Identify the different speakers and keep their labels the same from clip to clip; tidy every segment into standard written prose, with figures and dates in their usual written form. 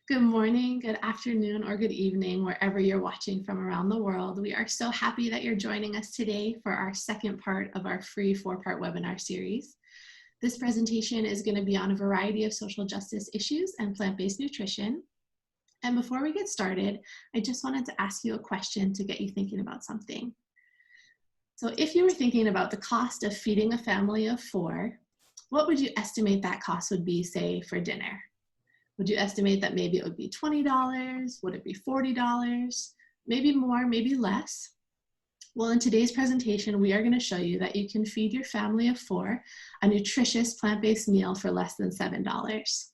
Speaker 1: Good morning, good afternoon, or good evening, wherever you're watching from around the world. We are so happy that you're joining us today for our second part of our free 4-part webinar series. This presentation is going to be on a variety of social justice issues and plant-based nutrition. And before we get started, I just wanted to ask you a question to get you thinking about something. So if you were thinking about the cost of feeding a family of 4, what would you estimate that cost would be, say, for dinner? Would you estimate that maybe it would be $20? Would it be $40? Maybe more, maybe less? Well, in today's presentation, we are going to show you that you can feed your family of 4 a nutritious plant-based meal for less than $7.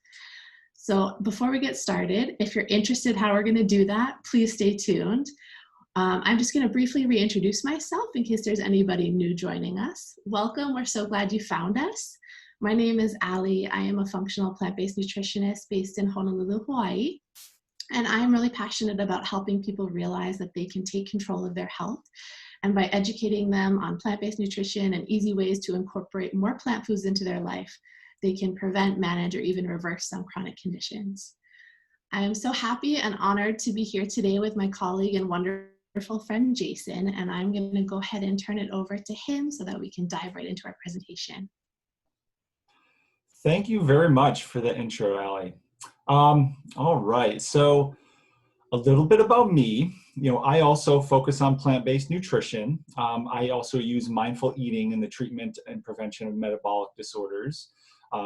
Speaker 1: So before we get started, if you're interested how we're going to do that, please stay tuned. I'm just going to briefly reintroduce myself in case there's anybody new joining us. Welcome, we're so glad you found us. My name is Ali. I am a functional plant-based nutritionist based in Honolulu, Hawaii. And I'm really passionate about helping people realize that they can take control of their health. And by educating them on plant-based nutrition and easy ways to incorporate more plant foods into their life, they can prevent, manage, or even reverse some chronic conditions. I am so happy and honored to be here today with my colleague and wonderful friend, Jason. And I'm going to go ahead and turn it over to him so that we can dive right into our presentation.
Speaker 2: Thank you very much for the intro, Ali. All right, so a little bit about me. I also focus on plant-based nutrition. I also use mindful eating in the treatment and prevention of metabolic disorders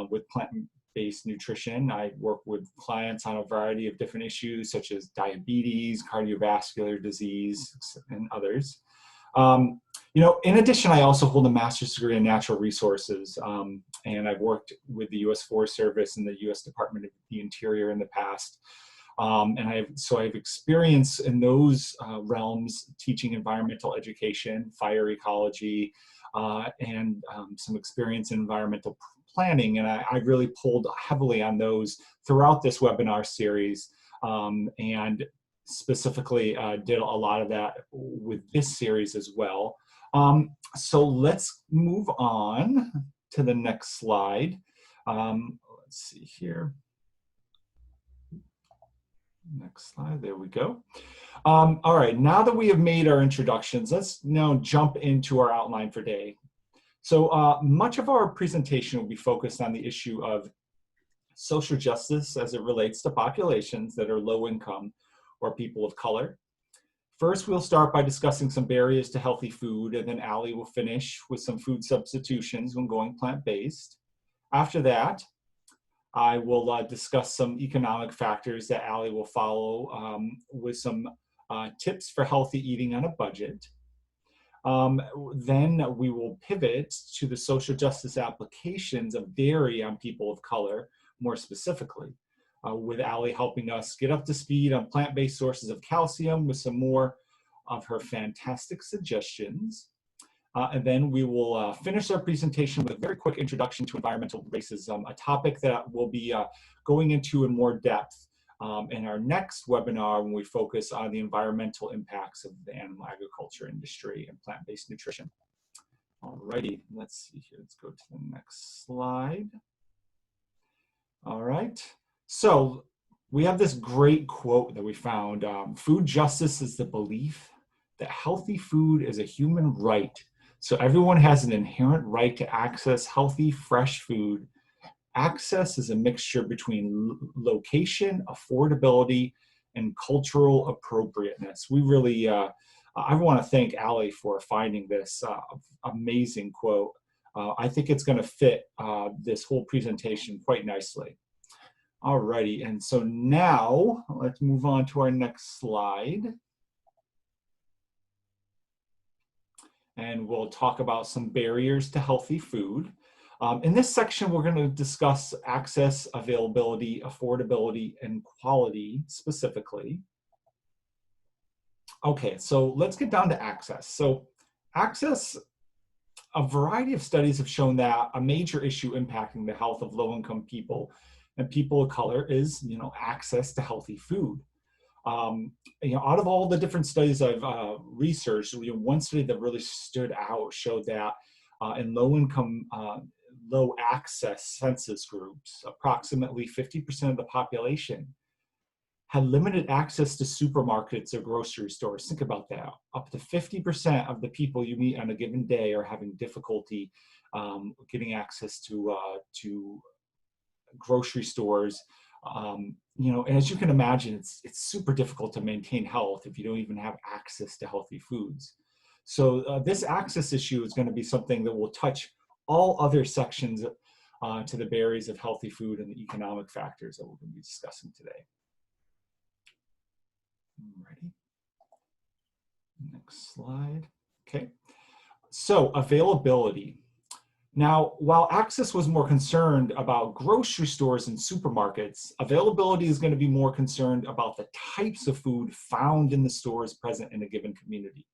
Speaker 2: with plant-based nutrition. I work with clients on a variety of different issues such as diabetes, cardiovascular disease, and others. In addition, I also hold a master's degree in natural resources, and I've worked with the U.S. Forest Service and the U.S. Department of the Interior in the past. And I have experience in those realms teaching environmental education, fire ecology, and some experience in environmental planning. And I really pulled heavily on those throughout this webinar series, and specifically did a lot of that with this series as well. So let's move on to the next slide. Let's see here. Next slide, there we go. All right, now that we have made our introductions, let's now jump into our outline for today. So much of our presentation will be focused on the issue of social justice as it relates to populations that are low income or people of color. First, we'll start by discussing some barriers to healthy food, and then Ali will finish with some food substitutions when going plant-based. After that, I will discuss some economic factors that Ali will follow with some tips for healthy eating on a budget. Then we will pivot to the social justice applications of dairy on people of color, more specifically, with Ali helping us get up to speed on plant-based sources of calcium with some more of her fantastic suggestions. And then we will finish our presentation with a very quick introduction to environmental racism, a topic that we'll be going into in more depth in our next webinar when we focus on the environmental impacts of the animal agriculture industry and plant-based nutrition. All righty, let's see here. Let's go to the next slide. All right. So we have this great quote that we found. Food justice is the belief that healthy food is a human right. So everyone has an inherent right to access healthy, fresh food. Access is a mixture between location, affordability, and cultural appropriateness. We really, I want to thank Ali for finding this amazing quote. I think it's going to fit this whole presentation quite nicely. Alrighty, and so now let's move on to our next slide. And we'll talk about some barriers to healthy food. In this section, we're going to discuss access, availability, affordability, and quality specifically. Okay, so let's get down to access. So access, a variety of studies have shown that a major issue impacting the health of low-income people and people of color is, access to healthy food. Out of all the different studies I've researched, one study that really stood out showed that in low-income, low-access census groups, approximately 50% of the population had limited access to supermarkets or grocery stores. Think about that. Up to 50% of the people you meet on a given day are having difficulty getting access to grocery stores. And as you can imagine, it's super difficult to maintain health if you don't even have access to healthy foods. So this access issue is going to be something that will touch all other sections to the barriers of healthy food and the economic factors that we're going to be discussing today. Ready? Next slide. Okay. So availability. Now, while access was more concerned about grocery stores and supermarkets, availability is going to be more concerned about the types of food found in the stores present in a given community.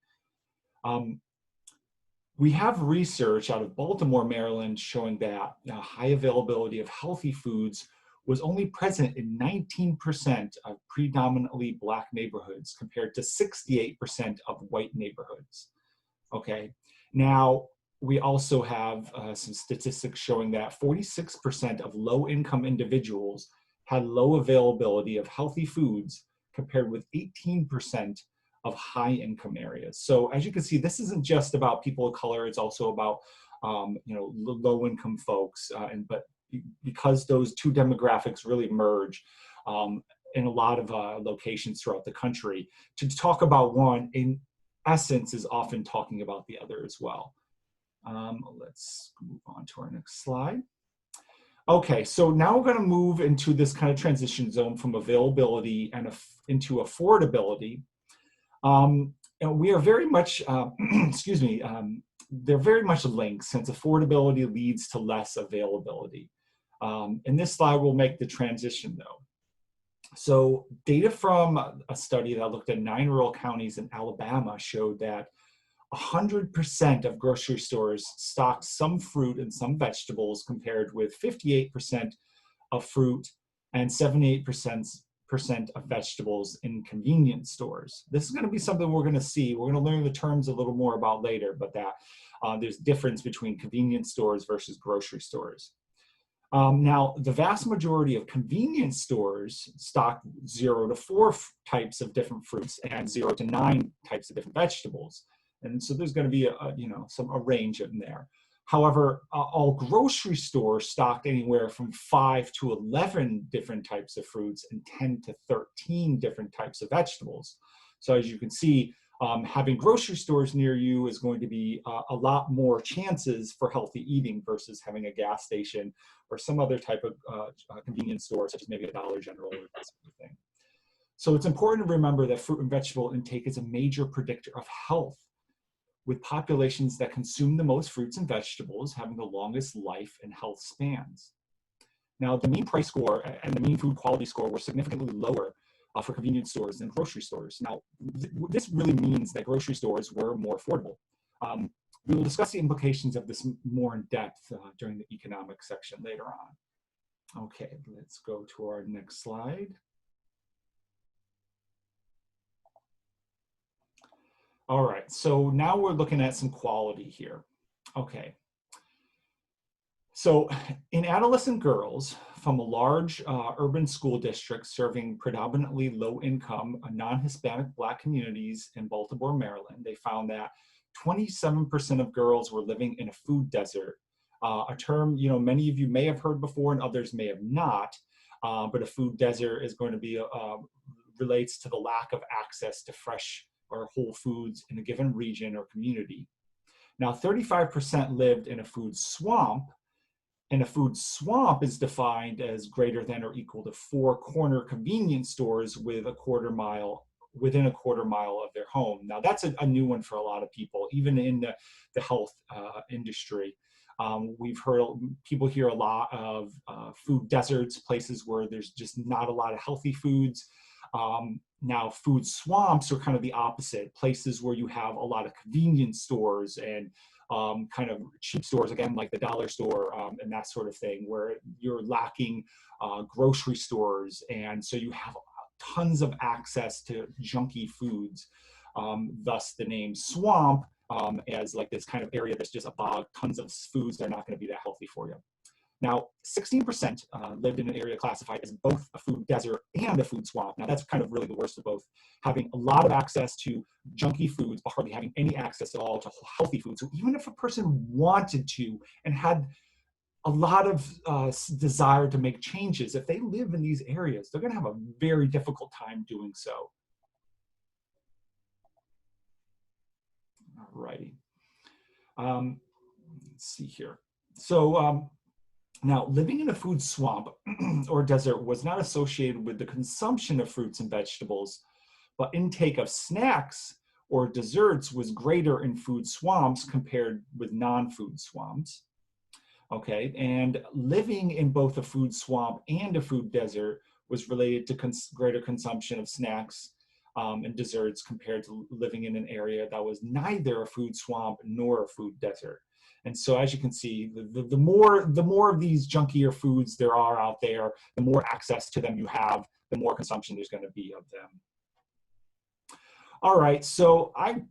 Speaker 2: We have research out of Baltimore, Maryland, showing that high availability of healthy foods was only present in 19% of predominantly Black neighborhoods compared to 68% of white neighborhoods. Okay, now we also have some statistics showing that 46% of low-income individuals had low availability of healthy foods compared with 18% of high-income areas. So as you can see, this isn't just about people of color, it's also about low-income folks, but because those two demographics really merge in a lot of locations throughout the country, to talk about one, in essence, is often talking about the other as well. Let's move on to our next slide. Okay, so now we're going to move into this kind of transition zone from availability and into affordability. And we are very much, they're very much linked, since affordability leads to less availability. In this slide, we'll make the transition though. So data from a study that looked at 9 rural counties in Alabama showed that 100% of grocery stores stocked some fruit and some vegetables, compared with 58% of fruit and 78% of vegetables in convenience stores. This is going to be something we're going to see. We're going to learn the terms a little more about later, but that there's difference between convenience stores versus grocery stores. Now, the vast majority of convenience stores stock 0 to 4 types of different fruits and 0 to 9 types of different vegetables. And so there's going to be a range in there. However, all grocery stores stocked anywhere from 5 to 11 different types of fruits and 10 to 13 different types of vegetables. So as you can see, having grocery stores near you is going to be a lot more chances for healthy eating versus having a gas station or some other type of convenience store, such as maybe a Dollar General or that sort of thing. So it's important to remember that fruit and vegetable intake is a major predictor of health, with populations that consume the most fruits and vegetables having the longest life and health spans. Now, the mean price score and the mean food quality score were significantly lower for convenience stores than grocery stores. Now, this really means that grocery stores were more affordable. We will discuss the implications of this more in depth during the economic section later on. Okay, let's go to our next slide. All right, so now we're looking at some quality here. Okay. So in adolescent girls from a large urban school district serving predominantly low-income, non-Hispanic Black communities in Baltimore, Maryland, they found that 27% of girls were living in a food desert, a term many of you may have heard before and others may have not, but a food desert is going to be relates to the lack of access to fresh or whole foods in a given region or community. Now, 35% lived in a food swamp, and a food swamp is defined as greater than or equal to 4 corner convenience stores within a quarter mile of their home. Now, that's a new one for a lot of people, even in the health industry. We've heard people hear a lot of food deserts, places where there's just not a lot of healthy foods. Now, food swamps are kind of the opposite, places where you have a lot of convenience stores and kind of cheap stores, again, like the dollar store and that sort of thing, where you're lacking grocery stores. And so you have tons of access to junky foods, thus the name swamp, as like this kind of area that's just a bog, tons of foods that are not going to be that healthy for you. Now, 16% lived in an area classified as both a food desert and a food swamp. Now, that's kind of really the worst of both, having a lot of access to junky foods, but hardly having any access at all to healthy foods. So even if a person wanted to and had a lot of desire to make changes, if they live in these areas, they're going to have a very difficult time doing so. All righty. Let's see here. So now, living in a food swamp or desert was not associated with the consumption of fruits and vegetables, but intake of snacks or desserts was greater in food swamps compared with non-food swamps. Okay, and living in both a food swamp and a food desert was related to greater consumption of snacks and desserts compared to living in an area that was neither a food swamp nor a food desert. And so, as you can see, the more of these junkier foods there are out there, the more access to them you have, the more consumption there's going to be of them. All right, so I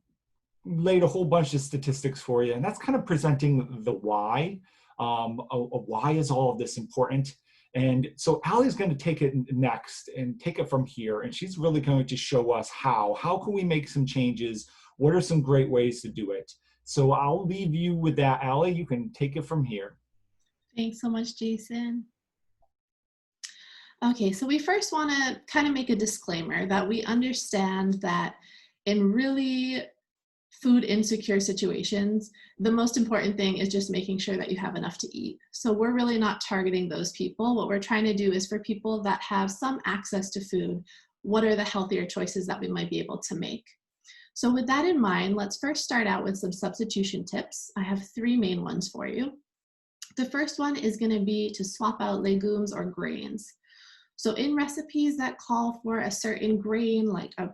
Speaker 2: laid a whole bunch of statistics for you, and that's kind of presenting the why. Why is all of this important? And so Allie's going to take it next and take it from here, and she's really going to show us how can we make some changes? What are some great ways to do it? So I'll leave you with that, Allie. You can take it from here.
Speaker 1: Thanks so much, Jason. Okay, so we first want to kind of make a disclaimer that we understand that in really food insecure situations, the most important thing is just making sure that you have enough to eat. So we're really not targeting those people. What we're trying to do is for people that have some access to food, what are the healthier choices that we might be able to make? So with that in mind, let's first start out with some substitution tips. I have 3 main ones for you. The first one is going to be to swap out legumes or grains. So in recipes that call for a certain grain, like a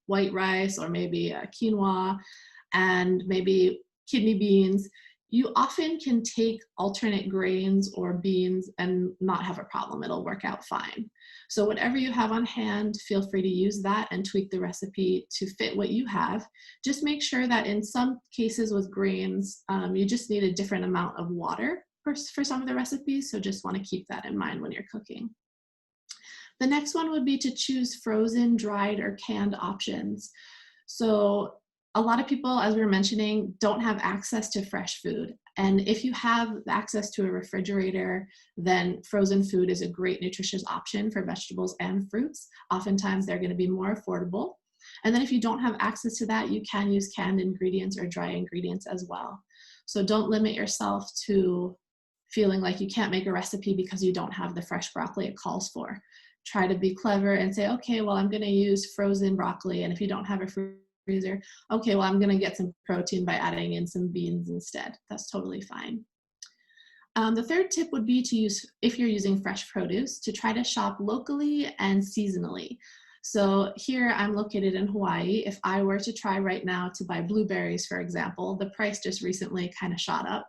Speaker 1: white rice or maybe a quinoa and maybe kidney beans, you often can take alternate grains or beans and not have a problem. It'll work out fine. So whatever you have on hand, feel free to use that and tweak the recipe to fit what you have. Just make sure that in some cases with grains, you just need a different amount of water for some of the recipes. So just want to keep that in mind when you're cooking. The next one would be to choose frozen, dried, or canned options. So a lot of people, as we were mentioning, don't have access to fresh food. And if you have access to a refrigerator, then frozen food is a great nutritious option for vegetables and fruits. Oftentimes they're going to be more affordable. And then if you don't have access to that, you can use canned ingredients or dry ingredients as well. So don't limit yourself to feeling like you can't make a recipe because you don't have the fresh broccoli it calls for. Try to be clever and say, okay, well, I'm going to use frozen broccoli. And if you don't have a freezer, okay, well, I'm going to get some protein by adding in some beans instead. That's totally fine. The third tip would be to use, if you're using fresh produce, to try to shop locally and seasonally. So here I'm located in Hawaii. If I were to try right now to buy blueberries, for example, the price just recently kind of shot up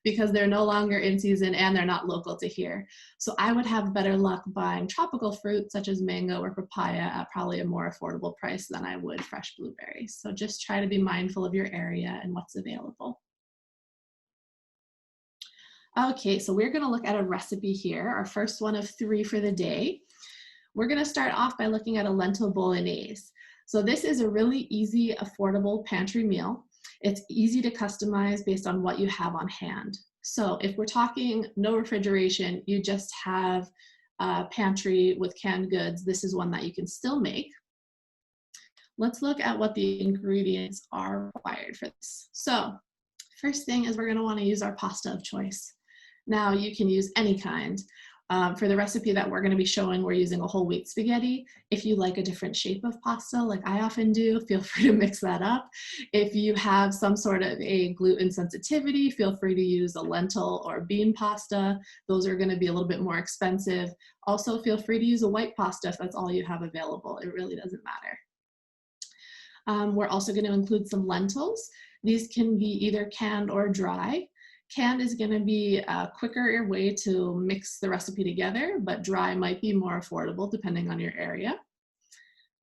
Speaker 1: because they're no longer in season and they're not local to here. So I would have better luck buying tropical fruit such as mango or papaya at probably a more affordable price than I would fresh blueberries. So just try to be mindful of your area and what's available. Okay, so we're going to look at a recipe here, our first one of 3 for the day. We're going to start off by looking at a lentil bolognese. So this is a really easy, affordable pantry meal. It's easy to customize based on what you have on hand. So if we're talking no refrigeration, you just have a pantry with canned goods, this is one that you can still make. Let's look at what the ingredients are required for this. So first thing is we're going to want to use our pasta of choice. Now you can use any kind. For the recipe that we're going to be showing, we're using a whole wheat spaghetti. If you like a different shape of pasta, like I often do, feel free to mix that up. If you have some sort of a gluten sensitivity, feel free to use a lentil or bean pasta. Those are going to be a little bit more expensive. Also, feel free to use a white pasta if that's all you have available. It really doesn't matter. We're also going to include some lentils. These can be either canned or dry. Canned is going to be a quicker way to mix the recipe together, but dry might be more affordable depending on your area.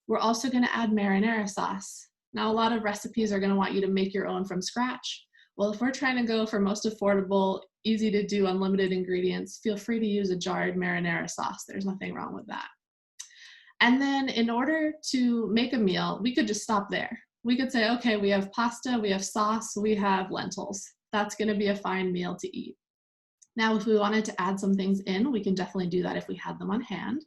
Speaker 1: We're also going to add marinara sauce. Now, a lot of recipes are going to want you to make your own from scratch. Well, if we're trying to go for most affordable, easy to do, unlimited ingredients, feel free to use a jarred marinara sauce. There's nothing wrong with that. And then in order to make a meal, we could just stop there. We could say, okay, we have pasta, we have sauce, we have lentils. That's going to be a fine meal to eat. Now, if we wanted to add some things in, we can definitely do that if we had them on hand.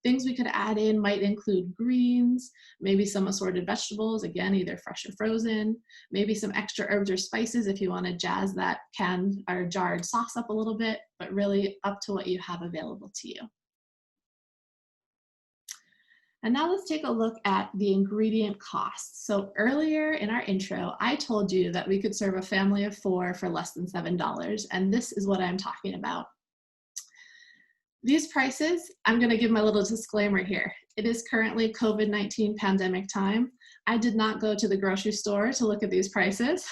Speaker 1: Things we could add in might include greens, maybe some assorted vegetables, again, either fresh or frozen, maybe some extra herbs or spices if you want to jazz that canned or jarred sauce up a little bit, but really up to what you have available to you. And now let's take a look at the ingredient costs. So earlier in our intro, I told you that we could serve a family of 4 for less than $7, and this is what I'm talking about. These prices, I'm going to give my little disclaimer here. It is currently COVID-19 pandemic time. I did not go to the grocery store to look at these prices.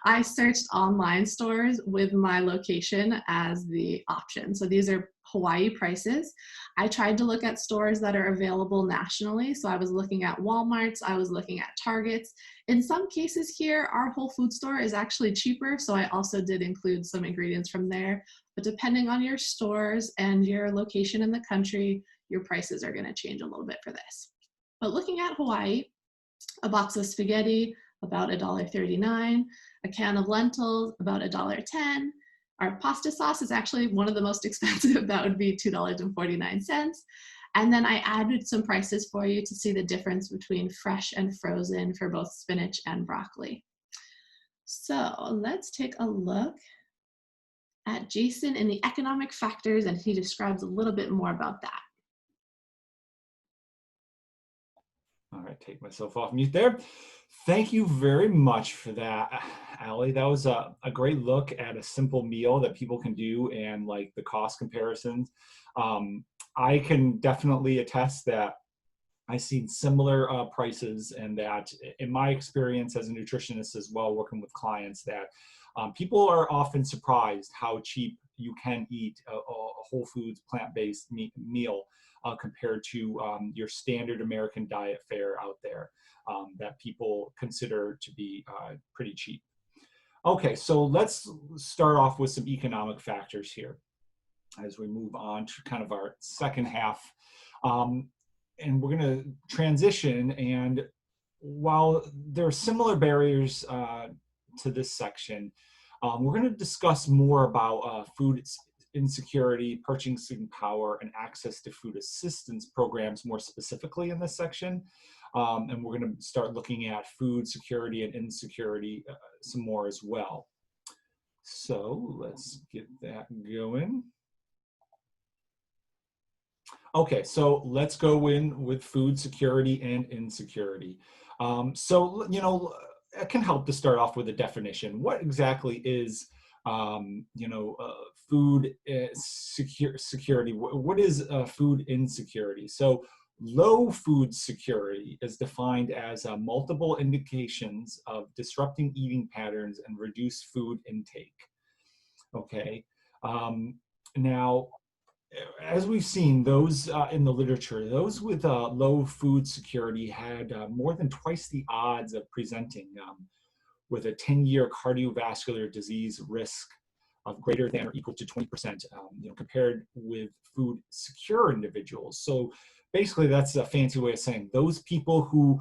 Speaker 1: I searched online stores with my location as the option. So these are Hawaii prices. I tried to look at stores that are available nationally. So I was looking at Walmart's, I was looking at Target's. In some cases here, our Whole Food store is actually cheaper. So I also did include some ingredients from there. But depending on your stores and your location in the country, your prices are going to change a little bit for this. But looking at Hawaii, a box of spaghetti, about $1.39, a can of lentils, about $1.10. Our pasta sauce is actually one of the most expensive, that would be $2.49. And then I added some prices for you to see the difference between fresh and frozen for both spinach and broccoli. So let's take a look at Jason and the economic factors, and he describes a little bit more about that.
Speaker 2: All right, take myself off mute there. Thank you very much for that, Allie. That was a great look at a simple meal that people can do and like the cost comparisons. I can definitely attest that I've seen similar prices, and that in my experience as a nutritionist as well, working with clients, that people are often surprised how cheap you can eat a Whole Foods plant-based meal compared to your standard American diet fare out there that people consider to be pretty cheap. Okay, so let's start off with some economic factors here as we move on to kind of our second half. And we're going to transition, and while there are similar barriers to this section, we're going to discuss more about food insecurity, purchasing power, and access to food assistance programs more specifically in this section. And we're going to start looking at food security and insecurity some more as well. So let's get that going. Okay, so let's go in with food security and insecurity. So, you know, it can help to start off with a definition. What exactly is, food security? What is food insecurity? So low food security is defined as multiple indications of disrupting eating patterns and reduced food intake. Okay, now, as we've seen, those in the literature, those with low food security had more than twice the odds of presenting with a 10-year cardiovascular disease risk of greater than or equal to 20%, compared with food secure individuals. So basically, that's a fancy way of saying those people who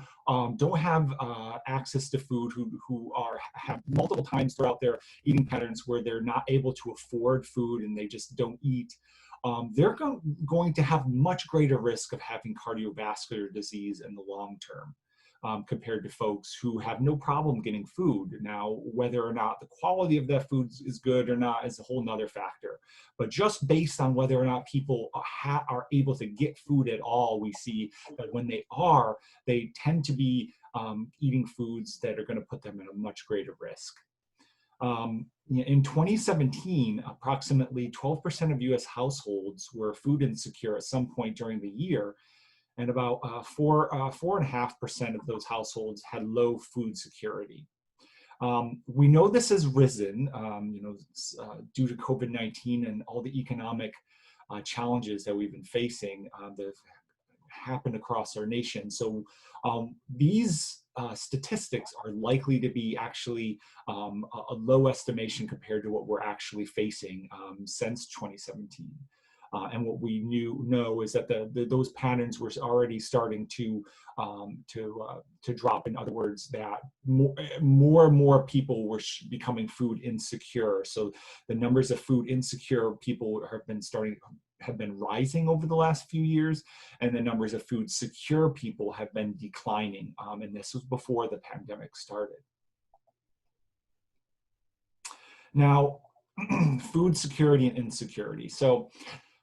Speaker 2: don't have access to food, who have multiple times throughout their eating patterns where they're not able to afford food and they just don't eat. They're going to have much greater risk of having cardiovascular disease in the long term compared to folks who have no problem getting food. Now, whether or not the quality of that food is good or not is a whole nother factor. But just based on whether or not people are able to get food at all, we see that when they tend to be eating foods that are going to put them at a much greater risk. In 2017, approximately 12% of US households were food insecure at some point during the year, and about 4.5% of those households had low food security. We know this has risen, due to COVID-19 and all the economic challenges that we've been facing. The happened across our nation. So these statistics are likely to be actually a low estimation compared to what we're actually facing since 2017. And what we know is that those patterns were already starting to drop. In other words, that more and more people were becoming food insecure. So the numbers of food insecure people have been rising over the last few years, and the numbers of food secure people have been declining. And this was before the pandemic started. Now, food security and insecurity. So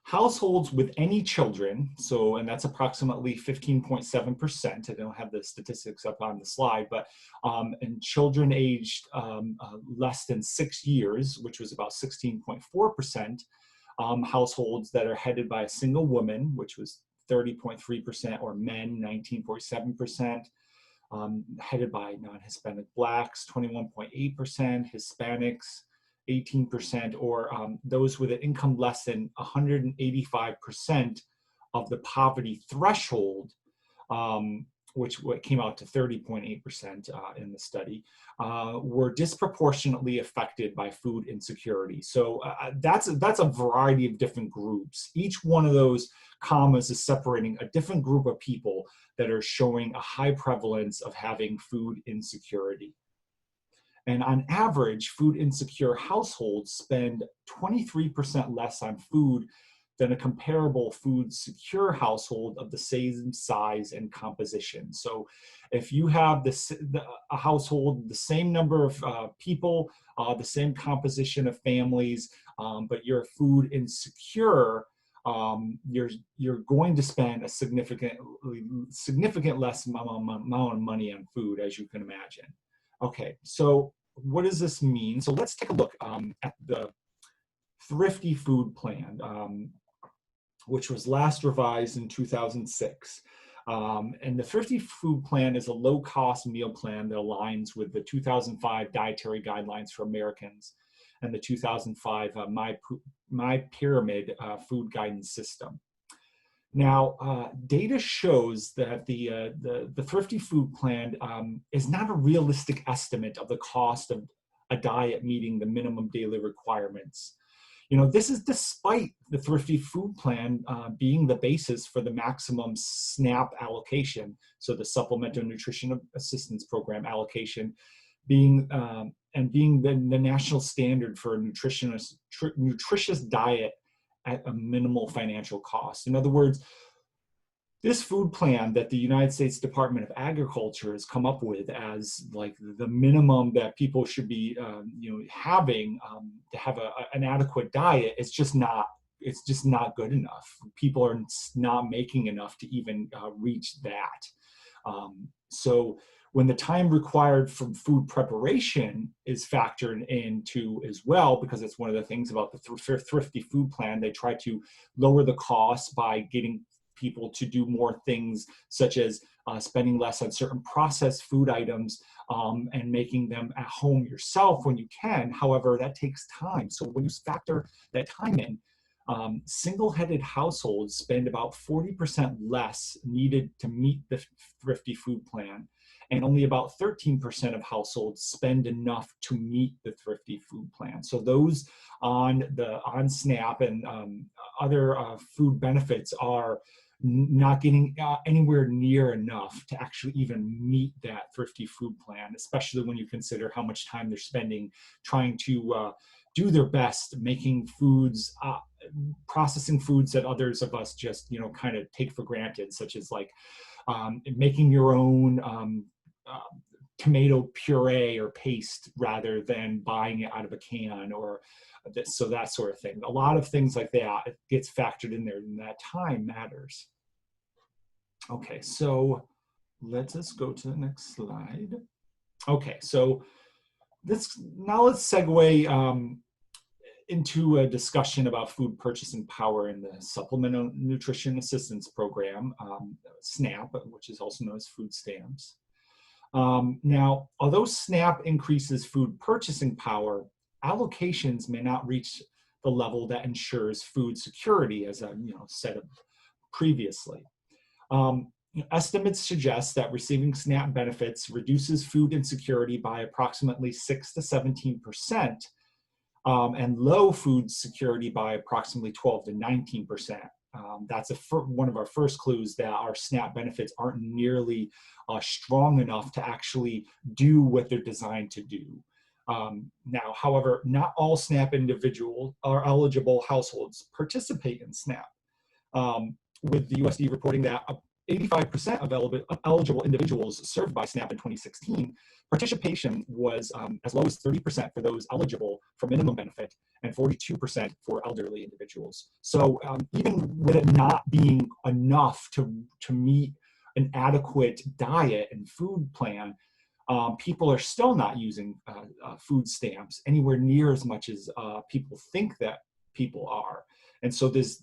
Speaker 2: households with any children, and that's approximately 15.7%. I don't have the statistics up on the slide, but and children aged less than 6 years, which was about 16.4%, households that are headed by a single woman, which was 30.3%, or men, 19.7%, headed by non-Hispanic Blacks, 21.8%, Hispanics, 18%, or those with an income less than 185% of the poverty threshold, which came out to 30.8% in the study, were disproportionately affected by food insecurity. So that's a variety of different groups. Each one of those commas is separating a different group of people that are showing a high prevalence of having food insecurity. And on average, food insecure households spend 23% less on food than a comparable food secure household of the same size and composition. So if you have a household, the same number of people, the same composition of families, but you're food insecure, you're going to spend a significant less amount of money on food, as you can imagine. Okay, so what does this mean? So let's take a look at the Thrifty Food Plan, which was last revised in 2006. And the Thrifty Food Plan is a low-cost meal plan that aligns with the 2005 Dietary Guidelines for Americans and the 2005 My Pyramid Food Guidance System. Now, data shows that the Thrifty Food Plan is not a realistic estimate of the cost of a diet meeting the minimum daily requirements. This is despite the Thrifty Food Plan being the basis for the maximum SNAP allocation, so the Supplemental Nutrition Assistance Program allocation, being the national standard for a nutritious diet at a minimal financial cost. In other words, this food plan that the United States Department of Agriculture has come up with as like the minimum that people should be having to have an adequate diet, it's just not good enough. People are not making enough to even reach that. So when the time required from food preparation is factored into as well, because it's one of the things about the Thrifty Food Plan, they try to lower the cost by getting people to do more things, such as spending less on certain processed food items and making them at home yourself when you can. However, that takes time. So when you factor that time in, single-headed households spend about 40% less needed to meet the Thrifty Food Plan, and only about 13% of households spend enough to meet the Thrifty Food Plan. So those on SNAP and other food benefits are not getting anywhere near enough to actually even meet that Thrifty Food Plan, especially when you consider how much time they're spending trying to do their best making foods, processing foods that others of us just kind of take for granted, such as like making your own tomato puree or paste rather than buying it out of a can, or so that sort of thing. A lot of things like that gets factored in there, and that time matters. Okay, so let's go to the next slide. Okay, so let's segue into a discussion about food purchasing power in the Supplemental Nutrition Assistance Program, SNAP, which is also known as food stamps. Now, although SNAP increases food purchasing power, allocations may not reach the level that ensures food security, as I said previously. Estimates suggest that receiving SNAP benefits reduces food insecurity by approximately 6 to 17%, and low food security by approximately 12 to 19%. That's one of our first clues that our SNAP benefits aren't nearly strong enough to actually do what they're designed to do. Now, however, not all SNAP individuals or eligible households participate in SNAP, with the USD reporting that 85% of eligible individuals served by SNAP in 2016, participation was as low as 30% for those eligible for minimum benefit and 42% for elderly individuals. So even with it not being enough to meet an adequate diet and food plan, people are still not using food stamps anywhere near as much as people think that people are. And so this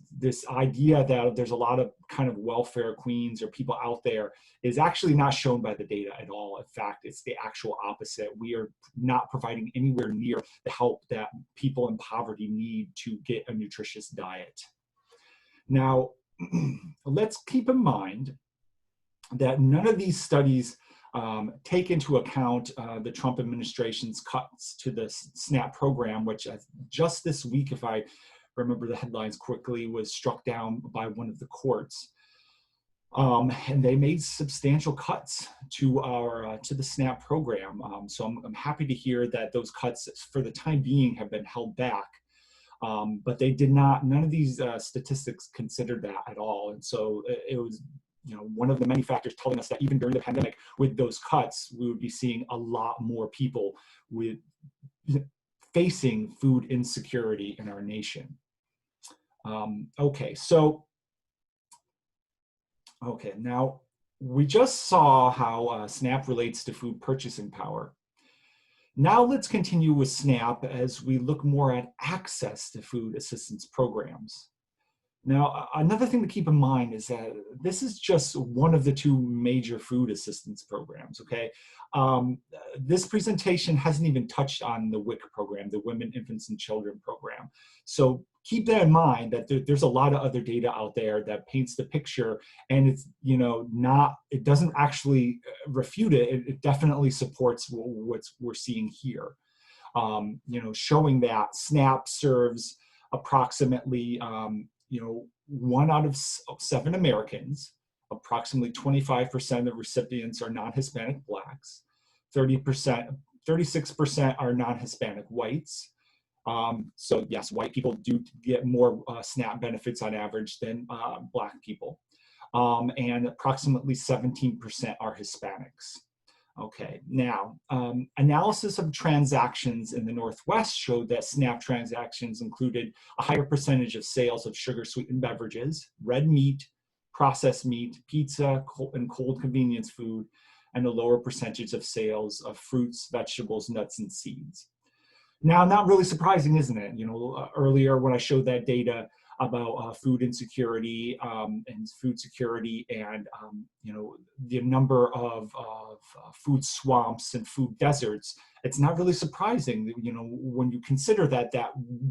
Speaker 2: idea that there's a lot of kind of welfare queens or people out there is actually not shown by the data at all. In fact, it's the actual opposite. We are not providing anywhere near the help that people in poverty need to get a nutritious diet. Now, let's keep in mind that none of these studies take into account the Trump administration's cuts to the SNAP program, which just this week, if I remember the headlines quickly, was struck down by one of the courts. And they made substantial cuts to the SNAP program. So I'm happy to hear that those cuts for the time being have been held back. But they did not, none of these statistics considered that at all. And so it was, one of the many factors telling us that even during the pandemic, with those cuts, we would be seeing a lot more people with facing food insecurity in our nation. Okay, now we just saw how SNAP relates to food purchasing power. Now let's continue with SNAP as we look more at access to food assistance programs. Now, another thing to keep in mind is that this is just one of the two major food assistance programs, okay? This presentation hasn't even touched on the WIC program, the Women, Infants, and Children program. So keep that in mind that there's a lot of other data out there that paints the picture, and it's, it doesn't actually refute it. It definitely supports what we're seeing here. Showing that SNAP serves approximately 1 out of 7 Americans, approximately 25% of recipients are non-Hispanic Blacks, 36% are non-Hispanic whites. So yes, white people do get more SNAP benefits on average than Black people. And approximately 17% are Hispanics. Okay, now, analysis of transactions in the Northwest showed that SNAP transactions included a higher percentage of sales of sugar-sweetened beverages, red meat, processed meat, pizza, and cold convenience food, and a lower percentage of sales of fruits, vegetables, nuts, and seeds. Now, not really surprising, isn't it? Earlier when I showed that data about food insecurity and food security and the number of food swamps and food deserts, it's not really surprising when you consider that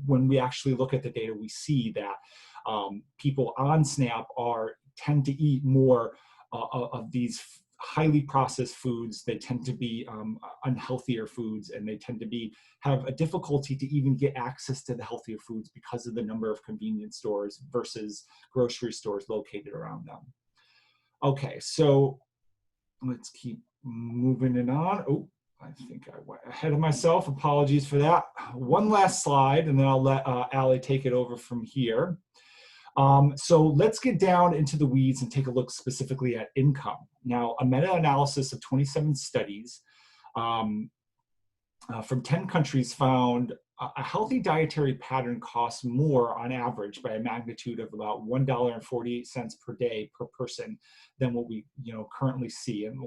Speaker 2: when we actually look at the data, we see that people on SNAP tend to eat more of these highly processed foods. They tend to be unhealthier foods, and they tend to have a difficulty to even get access to the healthier foods because of the number of convenience stores versus grocery stores located around them. Okay, so let's keep moving it on. Oh, I think I went ahead of myself. Apologies for that. One last slide, and then I'll let Allie take it over from here. So let's get down into the weeds and take a look specifically at income. Now, a meta-analysis of 27 studies from 10 countries found a healthy dietary pattern costs more on average by a magnitude of about $1.48 per day per person than what we currently see, and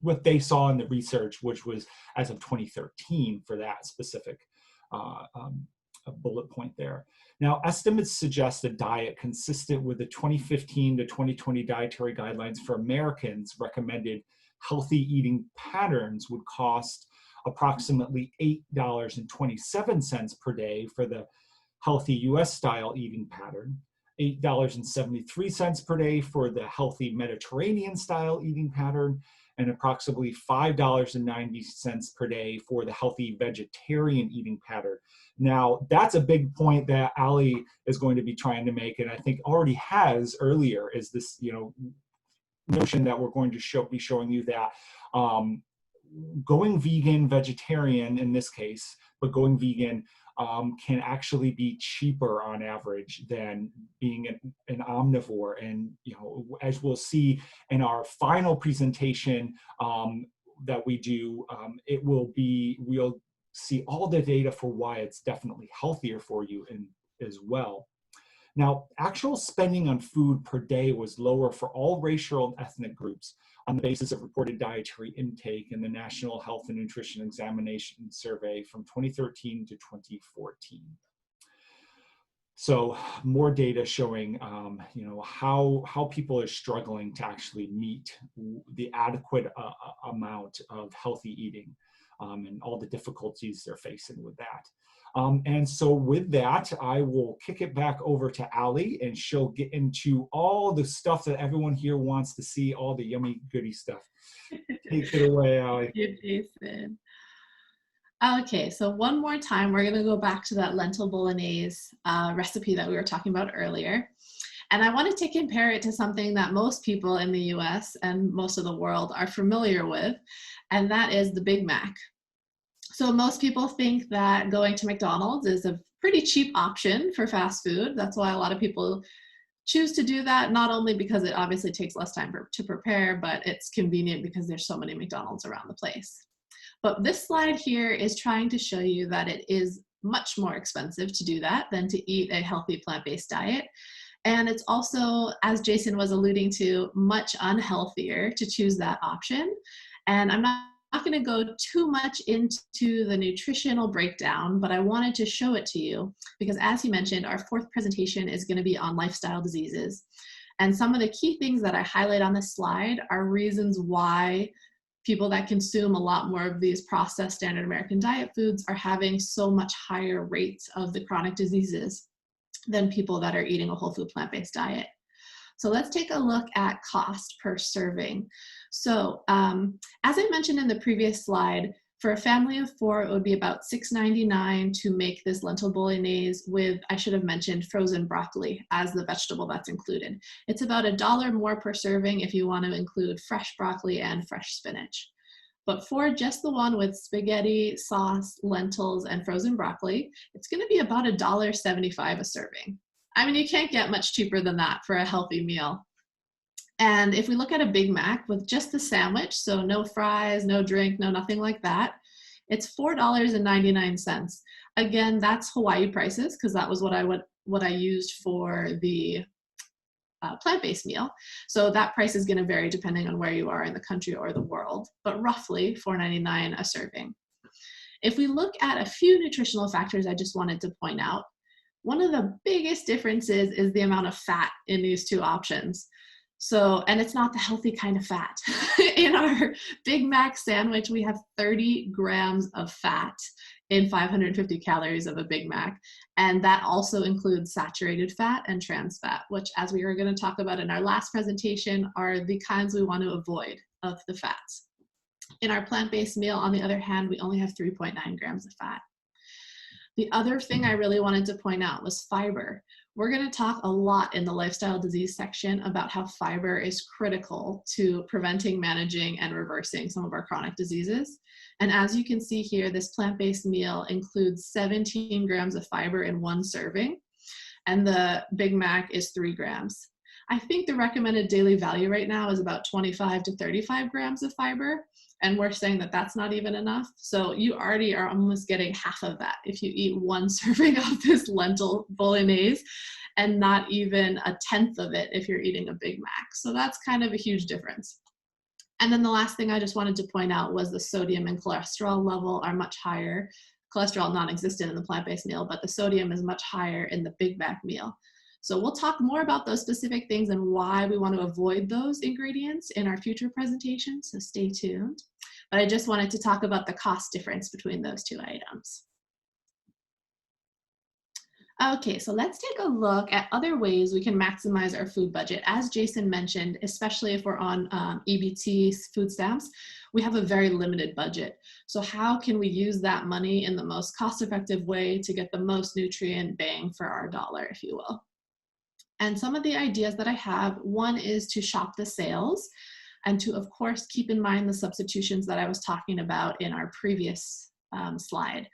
Speaker 2: what they saw in the research, which was as of 2013 for that specific bullet point there. Now, estimates suggest a diet consistent with the 2015 to 2020 dietary guidelines for Americans recommended healthy eating patterns would cost approximately $8.27 per day for the healthy US style eating pattern, $8.73 per day for the healthy Mediterranean style eating pattern, and approximately $5.90 per day for the healthy vegetarian eating pattern. Now, that's a big point that Ali is going to be trying to make, and I think already has earlier, is this, notion that we're going to be showing you that going vegan, vegetarian in this case, but going vegan can actually be cheaper on average than being an omnivore. And as we'll see in our final presentation that we do, we'll see all the data for why it's definitely healthier for you as well. Now, actual spending on food per day was lower for all racial and ethnic groups on the basis of reported dietary intake in the National Health and Nutrition Examination Survey from 2013 to 2014. So more data showing, how people are struggling to actually meet the adequate amount of healthy eating and all the difficulties they're facing with that. And so with that, I will kick it back over to Ali, and she'll get into all the stuff that everyone here wants to see, all the yummy goody stuff. Take it away, Ali.
Speaker 1: Thank you, Jason. Okay, so one more time, we're gonna go back to that lentil bolognese recipe that we were talking about earlier. And I wanted to compare it to something that most people in the US and most of the world are familiar with, and that is the Big Mac. So most people think that going to McDonald's is a pretty cheap option for fast food. That's why a lot of people choose to do that, not only because it obviously takes less time to prepare, but it's convenient because there's so many McDonald's around the place. But this slide here is trying to show you that it is much more expensive to do that than to eat a healthy plant-based diet. And it's also, as Jason was alluding to, much unhealthier to choose that option. And I'm not going to go too much into the nutritional breakdown, but I wanted to show it to you because, as he mentioned, our fourth presentation is going to be on lifestyle diseases. And some of the key things that I highlight on this slide are reasons why people that consume a lot more of these processed standard American diet foods are having so much higher rates of the chronic diseases than people that are eating a whole food plant-based diet. So let's take a look at cost per serving. So as I mentioned in the previous slide, for a family of 4, it would be about $6.99 to make this lentil bolognese with, I should have mentioned, frozen broccoli as the vegetable that's included. It's about $1 more per serving if you want to include fresh broccoli and fresh spinach. But for just the one with spaghetti, sauce, lentils, and frozen broccoli, it's going to be about $1.75 a serving. I mean, you can't get much cheaper than that for a healthy meal. And if we look at a Big Mac with just the sandwich, so no fries, no drink, no nothing like that, it's $4.99. Again, that's Hawaii prices because that was what I used for the plant-based meal. So that price is going to vary depending on where you are in the country or the world, but roughly $4.99 a serving. If we look at a few nutritional factors I just wanted to point out, one of the biggest differences is the amount of fat in these two options. So, and it's not the healthy kind of fat. In our Big Mac sandwich, we have 30 grams of fat in 550 calories of a Big Mac. And that also includes saturated fat and trans fat, which, as we are going to talk about in our last presentation, are the kinds we want to avoid of the fats. In our plant-based meal, on the other hand, we only have 3.9 grams of fat. The other thing I really wanted to point out was fiber. We're going to talk a lot in the lifestyle disease section about how fiber is critical to preventing, managing, and reversing some of our chronic diseases. And as you can see here, this plant-based meal includes 17 grams of fiber in one serving, and the Big Mac is 3 grams. I think the recommended daily value right now is about 25 to 35 grams of fiber, and we're saying that that's not even enough. So you already are almost getting half of that if you eat one serving of this lentil bolognese, and not even a tenth of it if you're eating a Big Mac. So that's kind of a huge difference. And then the last thing I just wanted to point out was the sodium and cholesterol level are much higher. Cholesterol non-existent in the plant-based meal, but the sodium is much higher in the Big Mac meal. So we'll talk more about those specific things and why we want to avoid those ingredients in our future presentations, so stay tuned. But I just wanted to talk about the cost difference between those two items. Okay, so let's take a look at other ways we can maximize our food budget. As Jason mentioned, especially if we're on EBT food stamps, we have a very limited budget. So how can we use that money in the most cost-effective way to get the most nutrient bang for our dollar, if you will? And some of the ideas that I have, one is to shop the sales and to, of course, keep in mind the substitutions that I was talking about in our previous slide.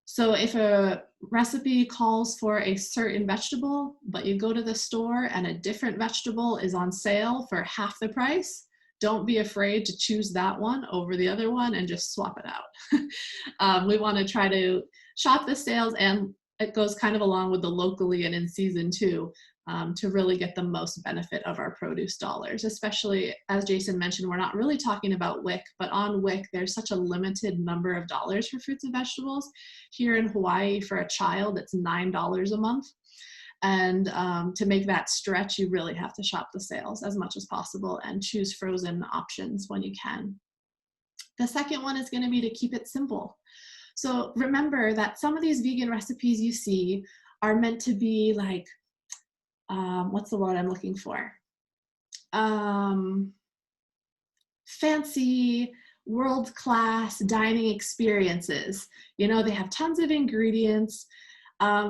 Speaker 1: So if a recipe calls for a certain vegetable, but you go to the store and a different vegetable is on sale for half the price, don't be afraid to choose that one over the other one and just swap it out. We want to try to shop the sales, and it goes kind of along with the locally and in season too, to really get the most benefit of our produce dollars. Especially, as Jason mentioned, we're not really talking about WIC, but on WIC, there's such a limited number of dollars for fruits and vegetables. Here in Hawaii, for a child, it's $9 a month. And to make that stretch, you really have to shop the sales as much as possible and choose frozen options when you can. The second one is going to be to keep it simple. So remember that some of these vegan recipes you see are meant to be like, what's the word I'm looking for? Fancy, world-class dining experiences. You know, they have tons of ingredients.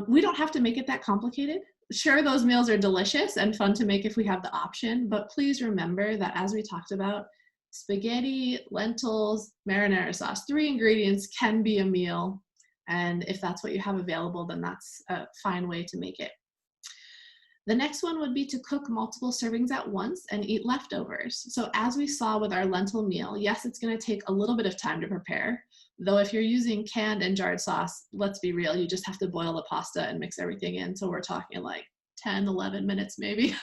Speaker 1: We don't have to make it that complicated. Sure, those meals are delicious and fun to make if we have the option, but please remember that, as we talked about, spaghetti, lentils, marinara sauce, 3 ingredients can be a meal. And if that's what you have available, then that's a fine way to make it. The next one would be to cook multiple servings at once and eat leftovers. So as we saw with our lentil meal, yes, it's going to take a little bit of time to prepare. Though if you're using canned and jarred sauce, let's be real, you just have to boil the pasta and mix everything in. So we're talking like 10, 11 minutes maybe.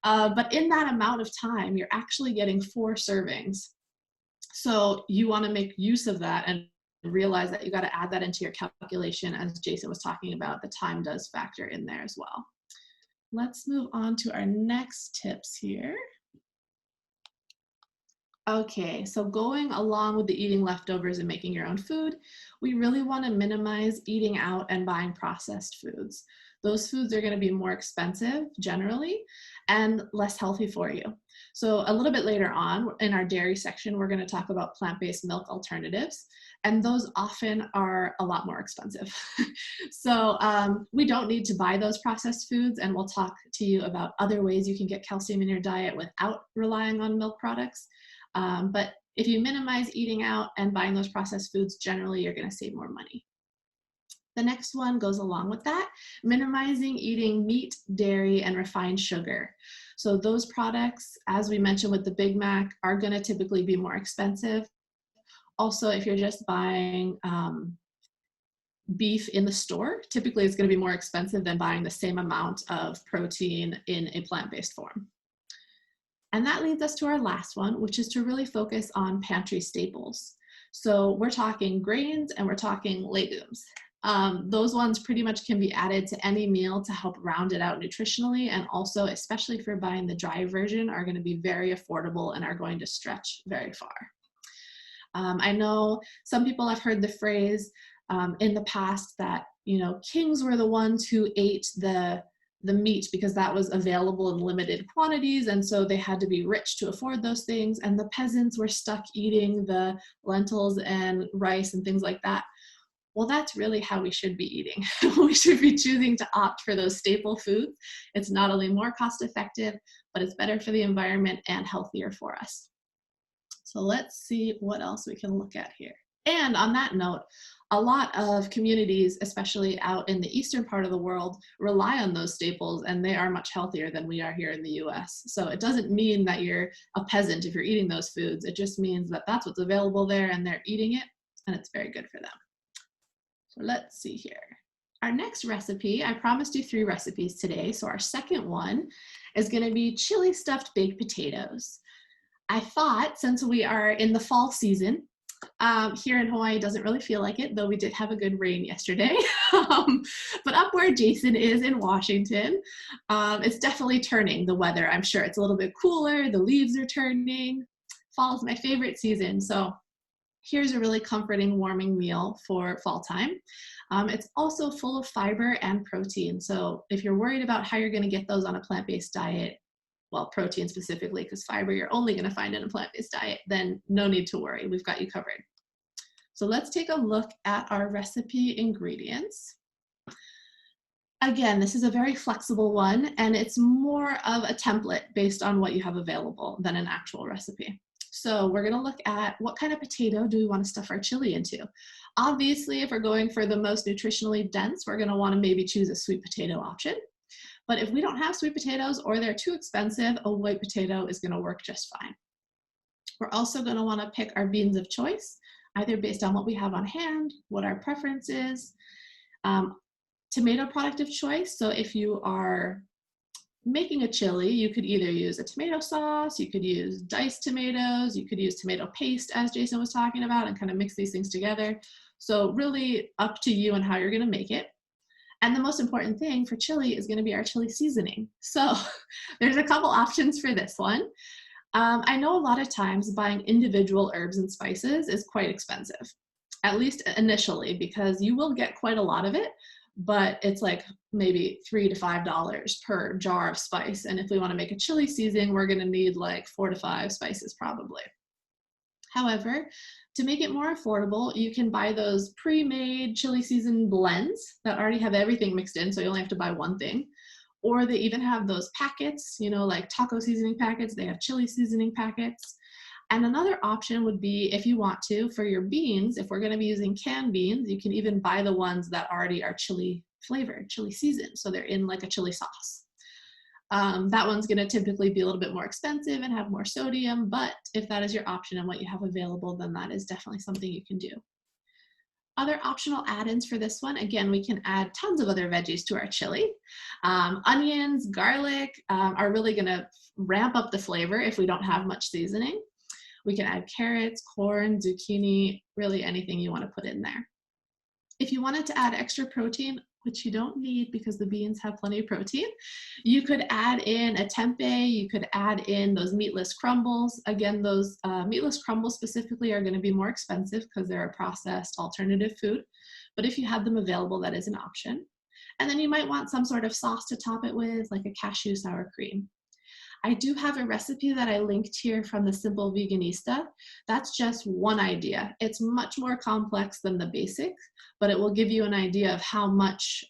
Speaker 1: But in that amount of time, you're actually getting 4 servings. So you want to make use of that and realize that you got to add that into your calculation. As Jason was talking about, the time does factor in there as well. Let's move on to our next tips here. Okay, so going along with the eating leftovers and making your own food, we really want to minimize eating out and buying processed foods. Those foods are going to be more expensive generally and less healthy for you. So a little bit later on in our dairy section, we're going to talk about plant-based milk alternatives, and those often are a lot more expensive. So we don't need to buy those processed foods, and we'll talk to you about other ways you can get calcium in your diet without relying on milk products. But if you minimize eating out and buying those processed foods, generally you're going to save more money. The next one goes along with that, minimizing eating meat, dairy, and refined sugar. So those products, as we mentioned with the Big Mac, are going to typically be more expensive. Also, if you're just buying beef in the store, typically it's going to be more expensive than buying the same amount of protein in a plant-based form. And that leads us to our last one, which is to really focus on pantry staples. So we're talking grains and we're talking legumes. Those ones pretty much can be added to any meal to help round it out nutritionally, and also, especially if you're buying the dry version, are going to be very affordable and are going to stretch very far. I know some people have heard the phrase in the past that, you know, kings were the ones who ate the meat because that was available in limited quantities, and so they had to be rich to afford those things, and the peasants were stuck eating the lentils and rice and things like that. Well, that's really how we should be eating. We should be choosing to opt for those staple foods. It's not only more cost effective, but it's better for the environment and healthier for us. So let's see what else we can look at here. And on that note, a lot of communities, especially out in the eastern part of the world, rely on those staples, and they are much healthier than we are here in the US. So it doesn't mean that you're a peasant if you're eating those foods. It just means that that's what's available there and they're eating it, and it's very good for them. So let's see here. Our next recipe, I promised you 3 recipes today. So our second one is going to be chili stuffed baked potatoes. I thought, since we are in the fall season, here in Hawaii, it doesn't really feel like it, though we did have a good rain yesterday. But up where Jason is in Washington, it's definitely turning, the weather. I'm sure it's a little bit cooler. The leaves are turning. Fall is my favorite season. So Here's a really comforting, warming meal for fall time. It's also full of fiber and protein. So if you're worried about how you're going to get those on a plant-based diet, well, protein specifically, because fiber you're only going to find in a plant-based diet, then no need to worry. We've got you covered. So let's take a look at our recipe ingredients. Again, this is a very flexible one, and it's more of a template based on what you have available than an actual recipe. So we're going to look at what kind of potato do we want to stuff our chili into. Obviously, if we're going for the most nutritionally dense, we're going to want to maybe choose a sweet potato option. But if we don't have sweet potatoes or they're too expensive, a white potato is going to work just fine. We're also going to want to pick our beans of choice, either based on what we have on hand, what our preference is. Tomato product of choice. So if you are making a chili, you could either use a tomato sauce, you could use diced tomatoes, you could use tomato paste, as Jason was talking about, and kind of mix these things together. So really up to you and how you're going to make it. And the most important thing for chili is going to be our chili seasoning. So there's a couple options for this one. I know a lot of times buying individual herbs and spices is quite expensive, at least initially, because you will get quite a lot of it, but it's like maybe $3 to $5 per jar of spice. And if we want to make a chili seasoning, we're going to need like 4 to 5 spices probably. However, to make it more affordable, you can buy those pre-made chili season blends that already have everything mixed in, so you only have to buy one thing. Or they even have those packets, you know, like taco seasoning packets, they have chili seasoning packets. And another option would be, if you want to, for your beans, if we're going to be using canned beans, you can even buy the ones that already are chili flavored, chili seasoned, so they're in like a chili sauce. That one's going to typically be a little bit more expensive and have more sodium, but if that is your option and what you have available, then that is definitely something you can do. Other optional add-ins for this one, again, we can add tons of other veggies to our chili. Onions, garlic are really going to ramp up the flavor if we don't have much seasoning. We can add carrots, corn, zucchini, really anything you want to put in there. If you wanted to add extra protein, which you don't need because the beans have plenty of protein, you could add in a tempeh, you could add in those meatless crumbles. Again, those meatless crumbles specifically are going to be more expensive because they're a processed alternative food, but if you have them available, that is an option. And then you might want some sort of sauce to top it with, like a cashew sour cream. I do have a recipe that I linked here from the Simple Veganista. That's just one idea. It's much more complex than the basic, but it will give you an idea of how much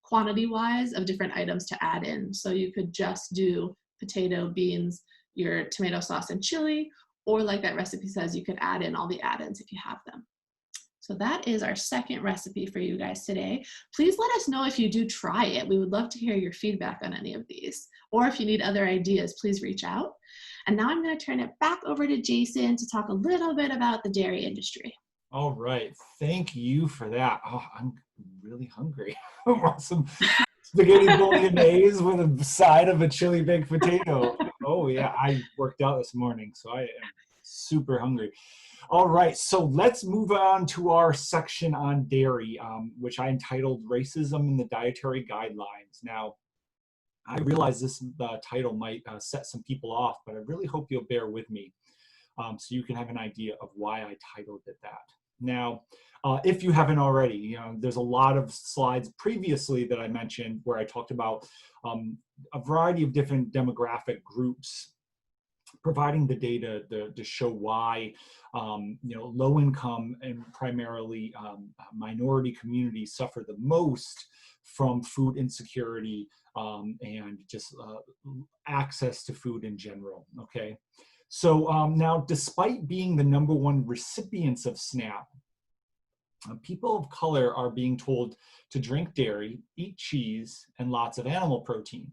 Speaker 1: quantity-wise of different items to add in. So you could just do potato, beans, your tomato sauce and chili, or like that recipe says, you could add in all the add-ins if you have them. So that is our second recipe for you guys today. Please let us know if you do try it. We would love to hear your feedback on any of these. Or if you need other ideas, please reach out. And now I'm going to turn it back over to Jason to talk a little bit about the dairy industry.
Speaker 2: All right. Thank you for that. Oh, I'm really hungry. I want some spaghetti bolognese with a side of a chili baked potato. Oh, yeah. I worked out this morning, so I am super hungry. All right, so let's move on to our section on dairy, which I entitled Racism in the Dietary Guidelines. Now, I realize this title might set some people off, but I really hope you'll bear with me so you can have an idea of why I titled it that. Now, if you haven't already, you know, there's a lot of slides previously that I mentioned where I talked about a variety of different demographic groups providing the data to show why you know, low income and primarily minority communities suffer the most from food insecurity and just access to food in general. Okay, so now, despite being the #1 recipients of SNAP, people of color are being told to drink dairy, eat cheese, and lots of animal protein.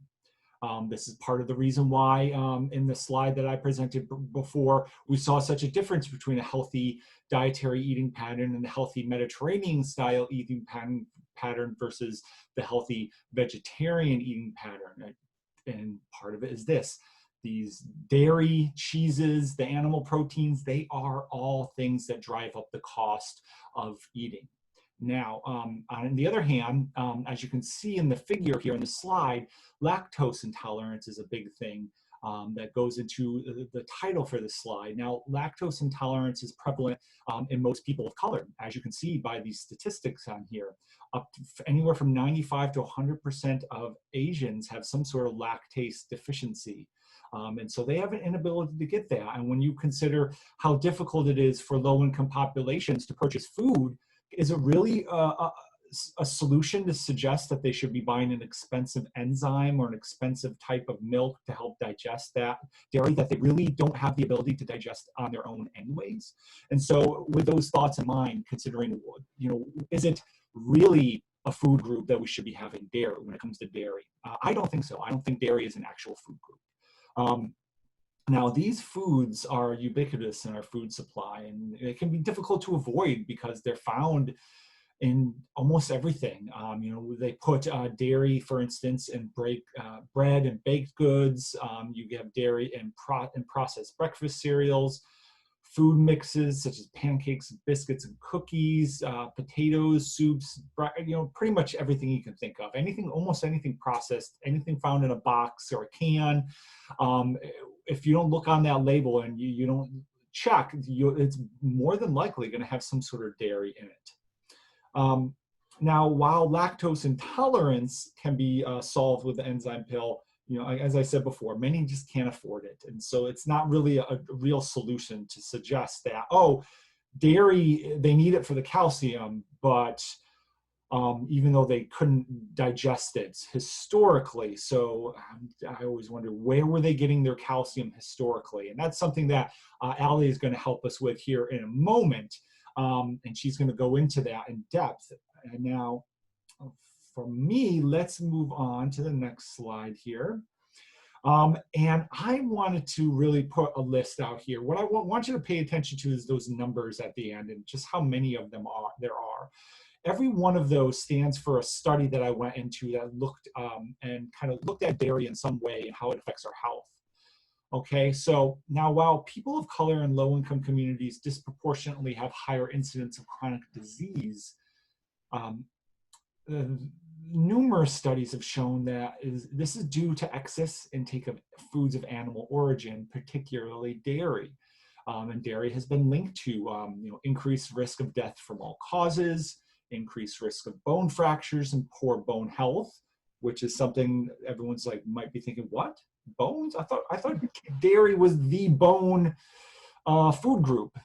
Speaker 2: This is part of the reason why in the slide that I presented before, we saw such a difference between a healthy dietary eating pattern and a healthy Mediterranean style eating pattern versus the healthy vegetarian eating pattern. And part of it is this: these dairy, cheeses, the animal proteins, they are all things that drive up the cost of eating. Now, on the other hand, as you can see in the figure here in the slide, lactose intolerance is a big thing that goes into the title for this slide. Now, lactose intolerance is prevalent in most people of color, as you can see by these statistics on here. Up to anywhere from 95 to 100% of Asians have some sort of lactase deficiency. And so they have an inability to get that. And when you consider how difficult it is for low-income populations to purchase food, is it really a solution to suggest that they should be buying an expensive enzyme or an expensive type of milk to help digest that dairy that they really don't have the ability to digest on their own anyways? And so with those thoughts in mind, considering, is it really a food group that we should be having dairy when it comes to dairy? I don't think so. I don't think dairy is an actual food group. Now, these foods are ubiquitous in our food supply, and it can be difficult to avoid because they're found in almost everything. They put dairy, for instance, in bread and baked goods. You have dairy in processed breakfast cereals, food mixes such as pancakes, biscuits, and cookies, potatoes, soups, pretty much everything you can think of. Almost anything processed, anything found in a box or a can. If you don't look on that label and you don't check, it's more than likely going to have some sort of dairy in it. Now, while lactose intolerance can be solved with the enzyme pill, as I said before, many just can't afford it. And so it's not really a real solution to suggest that, dairy, they need it for the calcium, but even though they couldn't digest it historically. So I always wonder, where were they getting their calcium historically? And that's something that Allie is going to help us with here in a moment. And she's going to go into that in depth. And now, for me, let's move on to the next slide here. And I wanted to really put a list out here. What I want you to pay attention to is those numbers at the end and just how many of them there are. Every one of those stands for a study that I went into that looked and kind of looked at dairy in some way and how it affects our health. Okay, so now while people of color in low-income communities disproportionately have higher incidence of chronic disease, numerous studies have shown that this is due to excess intake of foods of animal origin, particularly dairy. And dairy has been linked to increased risk of death from all causes, increased risk of bone fractures and poor bone health, which is something everyone's might be thinking, what? Bones? I thought dairy was the bone food group.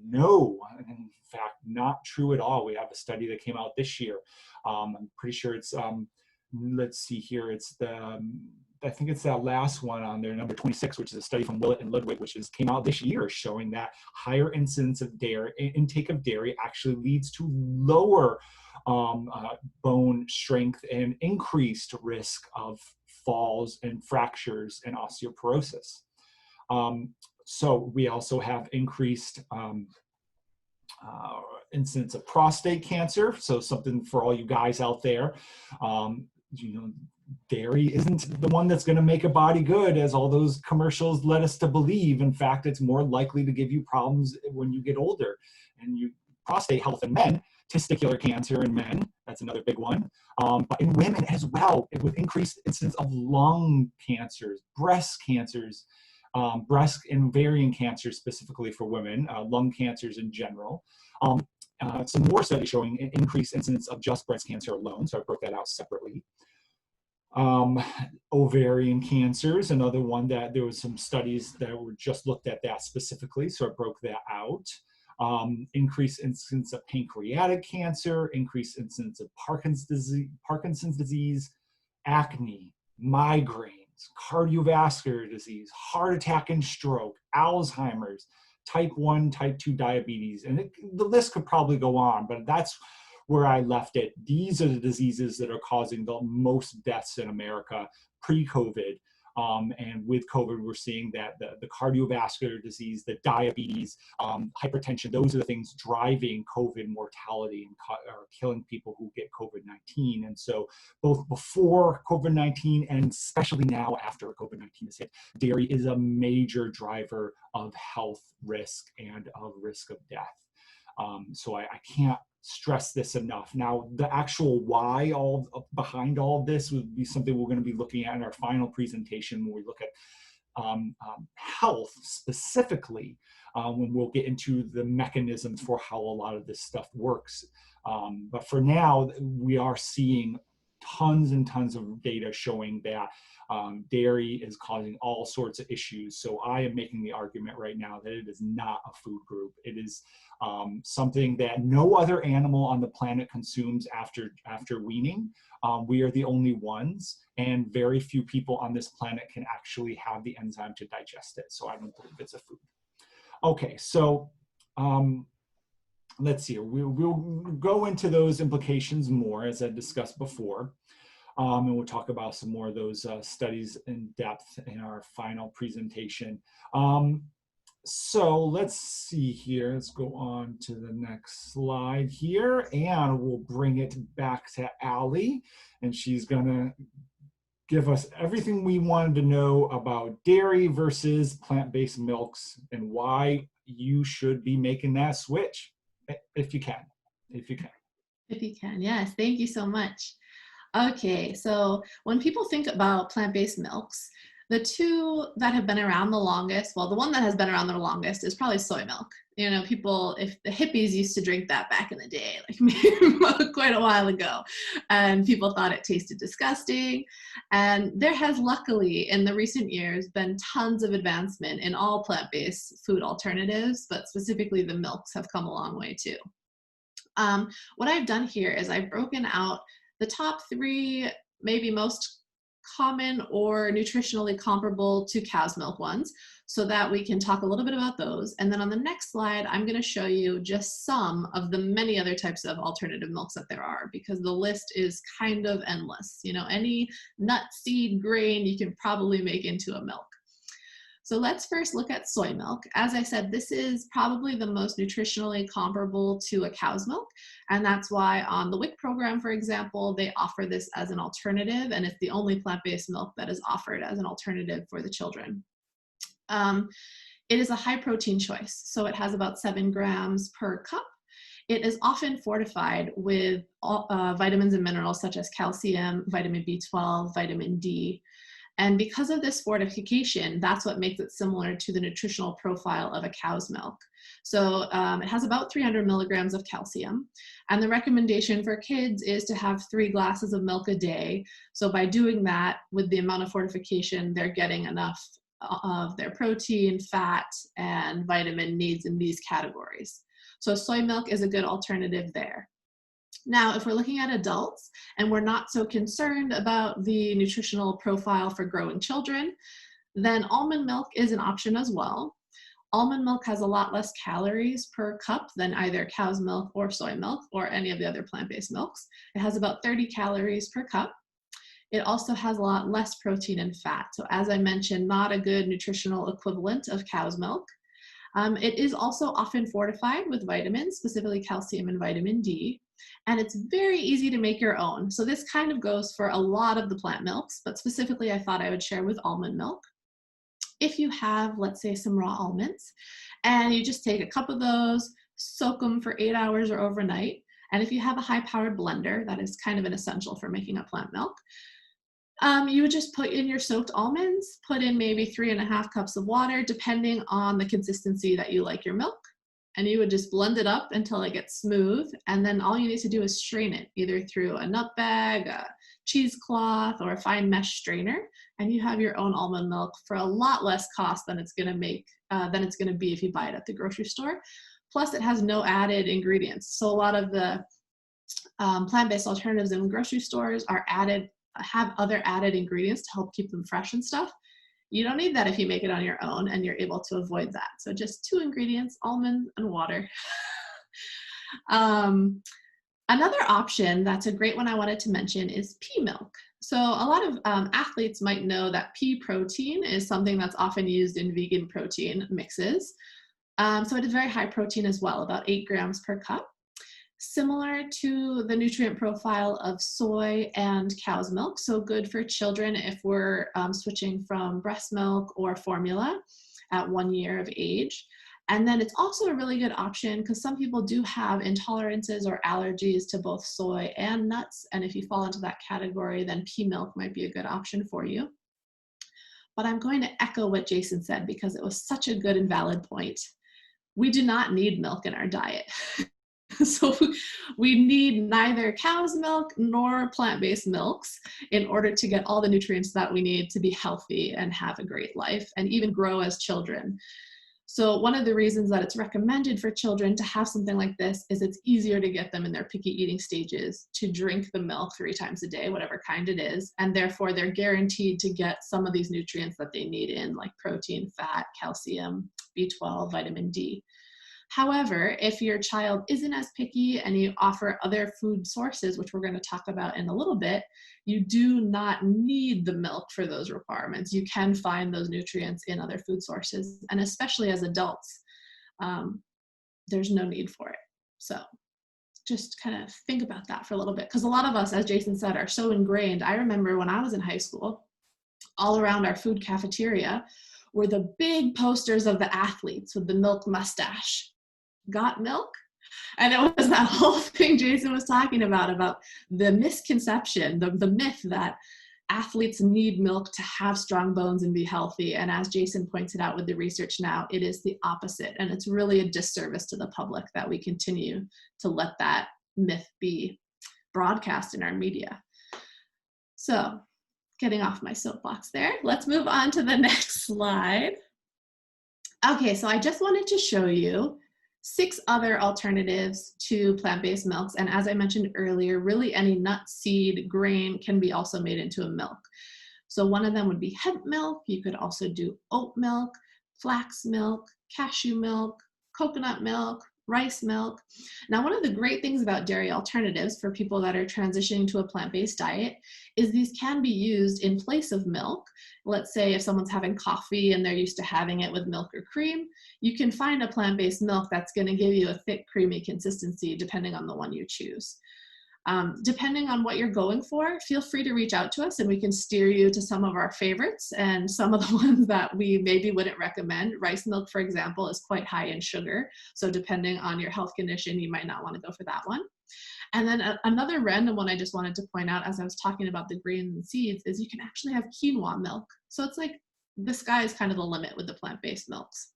Speaker 2: No, in fact, not true at all. We have a study that came out this year. I'm pretty sure it's, let's see here, it's I think it's that last one on there, number 26, which is a study from Willett and Ludwig, which came out this year, showing that higher incidence of intake of dairy actually leads to lower bone strength and increased risk of falls and fractures and osteoporosis. So we also have increased incidence of prostate cancer. So something for all you guys out there. Dairy isn't the one that's going to make a body good, as all those commercials led us to believe. In fact, it's more likely to give you problems when you get older. And prostate health in men, testicular cancer in men, that's another big one. But in women as well, with increased incidence of lung cancers, breast cancers, breast and ovarian cancers specifically for women, lung cancers in general. Some more studies showing increased incidence of just breast cancer alone, so I broke that out separately. Ovarian cancers, another one that there was some studies that were just looked at that specifically, so I broke that out. Increased incidence of pancreatic cancer, increased incidence of Parkinson's disease, acne, migraines, cardiovascular disease, heart attack and stroke, Alzheimer's, type 1, type 2 diabetes, and the list could probably go on, but that's where I left it. These are the diseases that are causing the most deaths in America pre-COVID. And with COVID, we're seeing that the cardiovascular disease, the diabetes, hypertension, those are the things driving COVID mortality and are killing people who get COVID-19. And so both before COVID-19 and especially now after COVID-19 has hit, dairy is a major driver of health risk and of risk of death. So I can't stress this enough. Now, the actual why behind all of this would be something we're going to be looking at in our final presentation when we look at health specifically, when we'll get into the mechanisms for how a lot of this stuff works. But for now, we are seeing tons and tons of data showing that dairy is causing all sorts of issues. So I am making the argument right now that it is not a food group. It is something that no other animal on the planet consumes after weaning. We are the only ones, and very few people on this planet can actually have the enzyme to digest it. So I don't believe it's a food. Okay, so let's see. We'll go into those implications more, as I discussed before. And we'll talk about some more of those studies in depth in our final presentation. So let's see here. Let's go on to the next slide here, and we'll bring it back to Allie, and she's gonna give us everything we wanted to know about dairy versus plant-based milks and why you should be making that switch, if you can. If you can,
Speaker 1: yes. Thank you so much. Okay, so when people think about plant-based milks, the two that have been around the longest, well, the one that has been around the longest is probably soy milk. You know, people, if the hippies used to drink that back in the day, like quite a while ago, and people thought it tasted disgusting. And there has luckily in the recent years been tons of advancement in all plant-based food alternatives, but specifically the milks have come a long way too. What I've done here is I've broken out the top 3, maybe most common or nutritionally comparable to cow's milk ones, so that we can talk a little bit about those. And then on the next slide, I'm going to show you just some of the many other types of alternative milks that there are, because the list is kind of endless. You know, any nut, seed, grain, you can probably make into a milk. So let's first look at soy milk. As I said, this is probably the most nutritionally comparable to a cow's milk. And that's why on the WIC program, for example, they offer this as an alternative, and it's the only plant-based milk that is offered as an alternative for the children. It is a high protein choice. So it has about 7 grams per cup. It is often fortified with vitamins and minerals such as calcium, vitamin B12, vitamin D. And because of this fortification, that's what makes it similar to the nutritional profile of a cow's milk. So it has about 300 milligrams of calcium. And the recommendation for kids is to have 3 glasses of milk a day. So by doing that, with the amount of fortification, they're getting enough of their protein, fat, and vitamin needs in these categories. So soy milk is a good alternative there. Now, if we're looking at adults and we're not so concerned about the nutritional profile for growing children, then almond milk is an option as well. Almond milk has a lot less calories per cup than either cow's milk or soy milk or any of the other plant-based milks. It has about 30 calories per cup. It also has a lot less protein and fat. So as I mentioned, not a good nutritional equivalent of cow's milk. It is also often fortified with vitamins, specifically calcium and vitamin D. And it's very easy to make your own. So this kind of goes for a lot of the plant milks, but specifically I thought I would share with almond milk. If you have, let's say, some raw almonds, and you just take a cup of those, soak them for 8 hours or overnight. And if you have a high-powered blender, that is kind of an essential for making a plant milk. You would just put in your soaked almonds, put in maybe 3.5 cups of water, depending on the consistency that you like your milk. And you would just blend it up until it gets smooth. And then all you need to do is strain it, either through a nut bag, a cheesecloth, or a fine mesh strainer. And you have your own almond milk for a lot less cost than it's going to be if you buy it at the grocery store. Plus, it has no added ingredients. So a lot of the plant-based alternatives in grocery stores have other added ingredients to help keep them fresh and stuff. You don't need that if you make it on your own, and you're able to avoid that. So just 2 ingredients, almond and water. Another option that's a great one I wanted to mention is pea milk. So a lot of athletes might know that pea protein is something that's often used in vegan protein mixes. So it is very high protein as well, about 8 grams per cup. Similar to the nutrient profile of soy and cow's milk, so good for children if we're switching from breast milk or formula at 1 year of age. And then it's also a really good option because some people do have intolerances or allergies to both soy and nuts, and if you fall into that category, then pea milk might be a good option for you. but I'm going to echo what Jason said because it was such a good and valid point. We do not need milk in our diet. So we need neither cow's milk nor plant-based milks in order to get all the nutrients that we need to be healthy and have a great life and even grow as children. So one of the reasons that it's recommended for children to have something like this is it's easier to get them in their picky eating stages to drink the milk 3 times a day, whatever kind it is, and therefore they're guaranteed to get some of these nutrients that they need in, like protein, fat, calcium, B12, vitamin D. However, if your child isn't as picky and you offer other food sources, which we're going to talk about in a little bit, you do not need the milk for those requirements. You can find those nutrients in other food sources, and especially as adults, there's no need for it. So just kind of think about that for a little bit, because a lot of us, as Jason said, are so ingrained. I remember when I was in high school, all around our food cafeteria were the big posters of the athletes with the milk mustache. Got milk? And it was that whole thing Jason was talking about the misconception, the myth that athletes need milk to have strong bones and be healthy. And as Jason pointed out with the research now, it is the opposite. And it's really a disservice to the public that we continue to let that myth be broadcast in our media. So getting off my soapbox there, let's move on to the next slide. Okay, so I just wanted to show you 6 other alternatives to plant-based milks. And as I mentioned earlier, really any nut, seed, grain can be also made into a milk. So one of them would be hemp milk. You could also do oat milk, flax milk, cashew milk, coconut milk, rice milk. Now, one of the great things about dairy alternatives for people that are transitioning to a plant-based diet is these can be used in place of milk. Let's say if someone's having coffee and they're used to having it with milk or cream, you can find a plant-based milk that's going to give you a thick, creamy consistency depending on the one you choose. Depending on what you're going for, feel free to reach out to us and we can steer you to some of our favorites and some of the ones that we maybe wouldn't recommend. Rice milk, for example, is quite high in sugar. So depending on your health condition, you might not want to go for that one. And then another random one I just wanted to point out as I was talking about the grains and seeds is you can actually have quinoa milk. So it's like the sky is kind of the limit with the plant-based milks.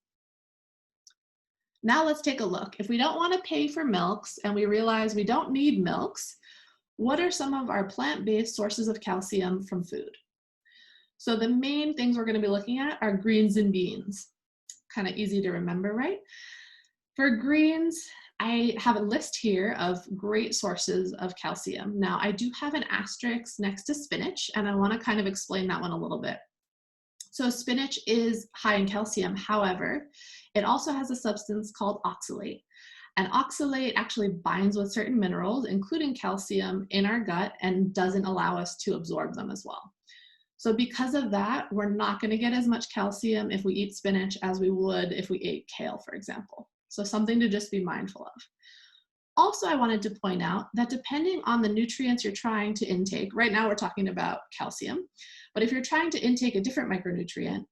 Speaker 1: Now let's take a look. If we don't want to pay for milks and we realize we don't need milks, what are some of our plant-based sources of calcium from food? So the main things we're going to be looking at are greens and beans. Kind of easy to remember, right? For greens, I have a list here of great sources of calcium. Now, I do have an asterisk next to spinach, and I want to kind of explain that one a little bit. So spinach is high in calcium. However, it also has a substance called oxalate. And oxalate actually binds with certain minerals, including calcium, in our gut and doesn't allow us to absorb them as well. So because of that, we're not going to get as much calcium if we eat spinach as we would if we ate kale, for example. So something to just be mindful of. Also, I wanted to point out that depending on the nutrients you're trying to intake, right now we're talking about calcium, but if you're trying to intake a different micronutrient,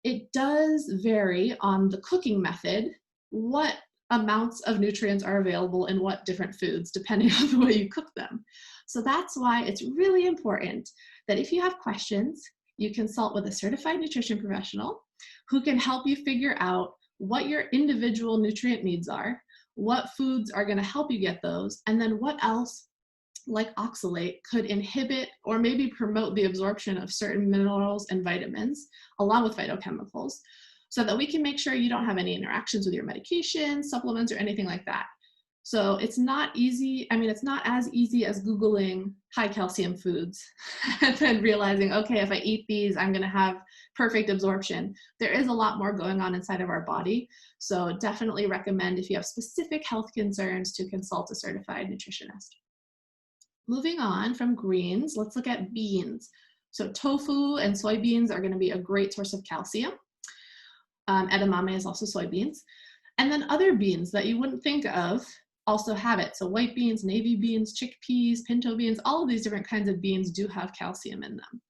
Speaker 1: it does vary on the cooking method what amounts of nutrients are available in what different foods, depending on the way you cook them. So that's why it's really important that if you have questions, you consult with a certified nutrition professional who can help you figure out what your individual nutrient needs are, what foods are going to help you get those, and then what else, like oxalate, could inhibit or maybe promote the absorption of certain minerals and vitamins, along with phytochemicals, so that we can make sure you don't have any interactions with your medications, supplements, or anything like that. So it's not easy. I mean, it's not as easy as Googling high calcium foods and then realizing, okay, if I eat these, I'm going to have perfect absorption. There is a lot more going on inside of our body. So definitely recommend, if you have specific health concerns, to consult a certified nutritionist. Moving on from greens, let's look at beans. So tofu and soybeans are going to be a great source of calcium. Edamame is also soybeans. And then other beans that you wouldn't think of also have it. So white beans, navy beans, chickpeas, pinto beans, all of these different kinds of beans do have calcium in them.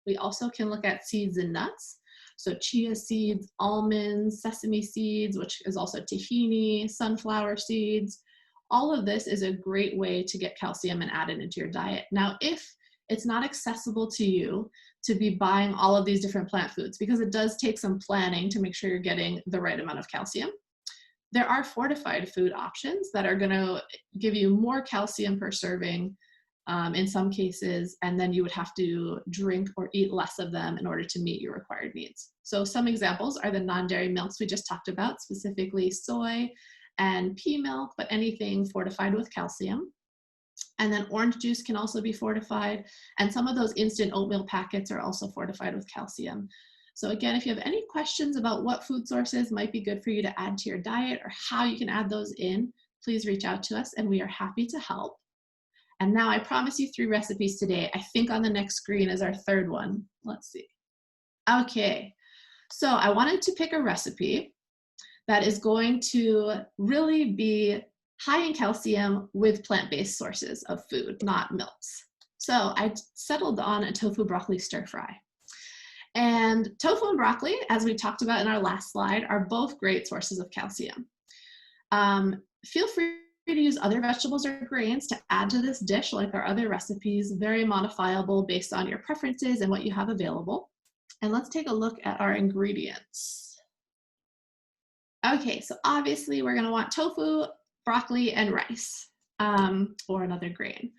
Speaker 1: We also can look at seeds and nuts. So chia seeds, almonds, sesame seeds, which is also tahini, sunflower seeds. All of this is a great way to get calcium and add it into your diet. Now, if it's not accessible to you to be buying all of these different plant foods, because it does take some planning to make sure you're getting the right amount of calcium. There are fortified food options that are going to give you more calcium per serving in some cases, and then you would have to drink or eat less of them in order to meet your required needs. So some examples are the non-dairy milks we just talked about, specifically soy and pea milk, but anything fortified with calcium. And then orange juice can also be fortified, and some of those instant oatmeal packets are also fortified with calcium. So again, if you have any questions about what food sources might be good for you to add to your diet or how you can add those in, please reach out to us and we are happy to help. And now I promise you 3 recipes today. I think on the next screen is our 3rd one. Let's see. Okay, so I wanted to pick a recipe that is going to really be high in calcium with plant-based sources of food, not milks. So I settled on a tofu broccoli stir fry. And tofu and broccoli, as we talked about in our last slide, are both great sources of calcium. Feel free to use other vegetables or grains to add to this dish, like our other recipes, very modifiable based on your preferences and what you have available. And let's take a look at our ingredients. Okay, so obviously we're gonna want tofu, broccoli, and rice, or another grain.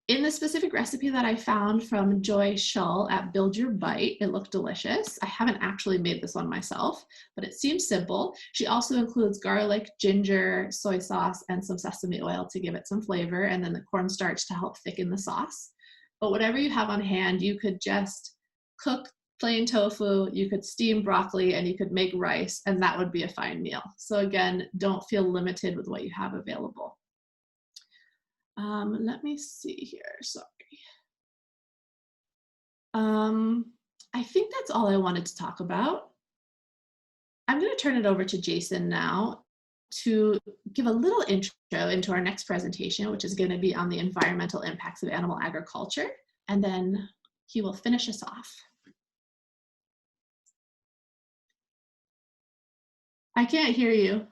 Speaker 1: In the specific recipe that I found from Joy Shull at Build Your Bite, it looked delicious. I haven't actually made this one myself, but it seems simple. She also includes garlic, ginger, soy sauce, and some sesame oil to give it some flavor, and then the cornstarch to help thicken the sauce. But whatever you have on hand, you could just cook plain tofu, you could steam broccoli, and you could make rice, and that would be a fine meal. So again, don't feel limited with what you have available. Let me see here, sorry. I think that's all I wanted to talk about. I'm gonna turn it over to Jason now to give a little intro into our next presentation, which is gonna be on the environmental impacts of animal agriculture, and then he will finish us off. I can't hear you.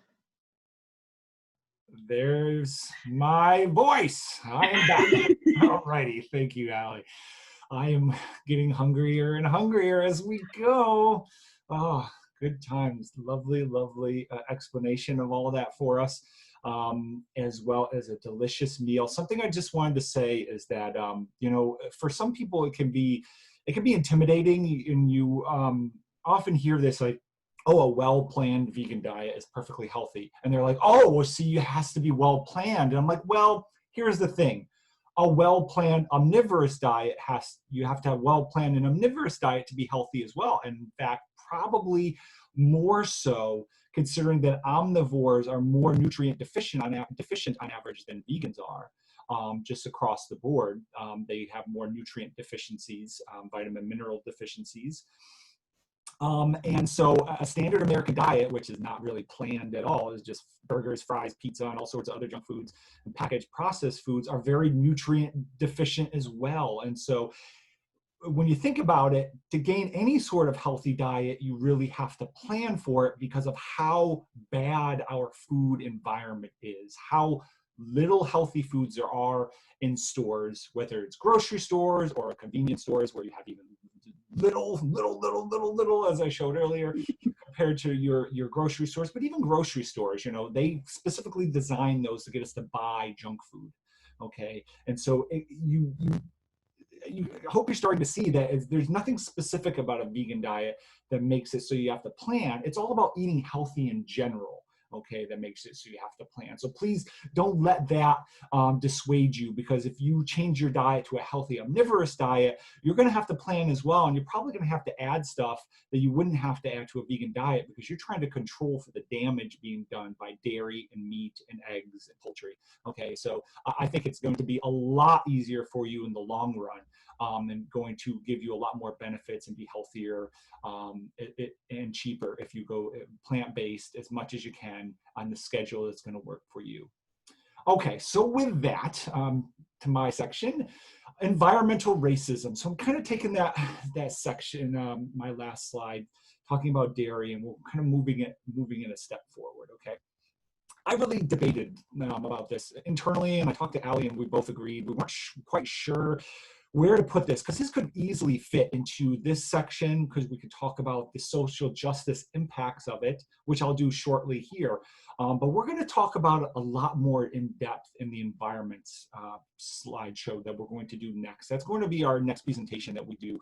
Speaker 2: There's my voice. I am back. All righty. Thank you, Allie. I am getting hungrier and hungrier as we go. Oh, good times. Lovely, lovely explanation of all of that for us, as well as a delicious meal. Something I just wanted to say is that, you know, for some people it can be intimidating, and you often hear this like, oh, a well-planned vegan diet is perfectly healthy. And they're like, oh, well, see, it has to be well-planned. And I'm like, well, here's the thing. A well-planned omnivorous diet you have to have well-planned an omnivorous diet to be healthy as well. And in fact, probably more so, considering that omnivores are more nutrient deficient on average than vegans are. Just across the board, they have more nutrient deficiencies, vitamin mineral deficiencies. And so a standard American diet, which is not really planned at all, is just burgers, fries, pizza, and all sorts of other junk foods and packaged processed foods are very nutrient deficient as well. And so when you think about it, to gain any sort of healthy diet, you really have to plan for it because of how bad our food environment is, how little healthy foods there are in stores, whether it's grocery stores or convenience stores where you have even little, as I showed earlier, compared to your grocery stores. But even grocery stores, you know, they specifically design those to get us to buy junk food. Okay, and so you hope you're starting to see that there's nothing specific about a vegan diet that makes it so you have to plan. It's all about eating healthy in general. Okay, that makes it so you have to plan. So please don't let that dissuade you, because if you change your diet to a healthy omnivorous diet, you're going to have to plan as well, and you're probably going to have to add stuff that you wouldn't have to add to a vegan diet because you're trying to control for the damage being done by dairy and meat and eggs and poultry. Okay, so I think it's going to be a lot easier for you in the long run, and going to give you a lot more benefits and be healthier and cheaper if you go plant-based as much as you can on the schedule that's going to work for you. Okay, so with that, to my section, environmental racism. So I'm kind of taking that section, my last slide, talking about dairy, and we're kind of moving it a step forward. Okay. I really debated about this internally, and I talked to Allie, and we both agreed we weren't quite sure where to put this, because this could easily fit into this section, because we could talk about the social justice impacts of it, which I'll do shortly here. But we're going to talk about a lot more in depth in the environments slideshow that we're going to do next. That's going to be our next presentation that we do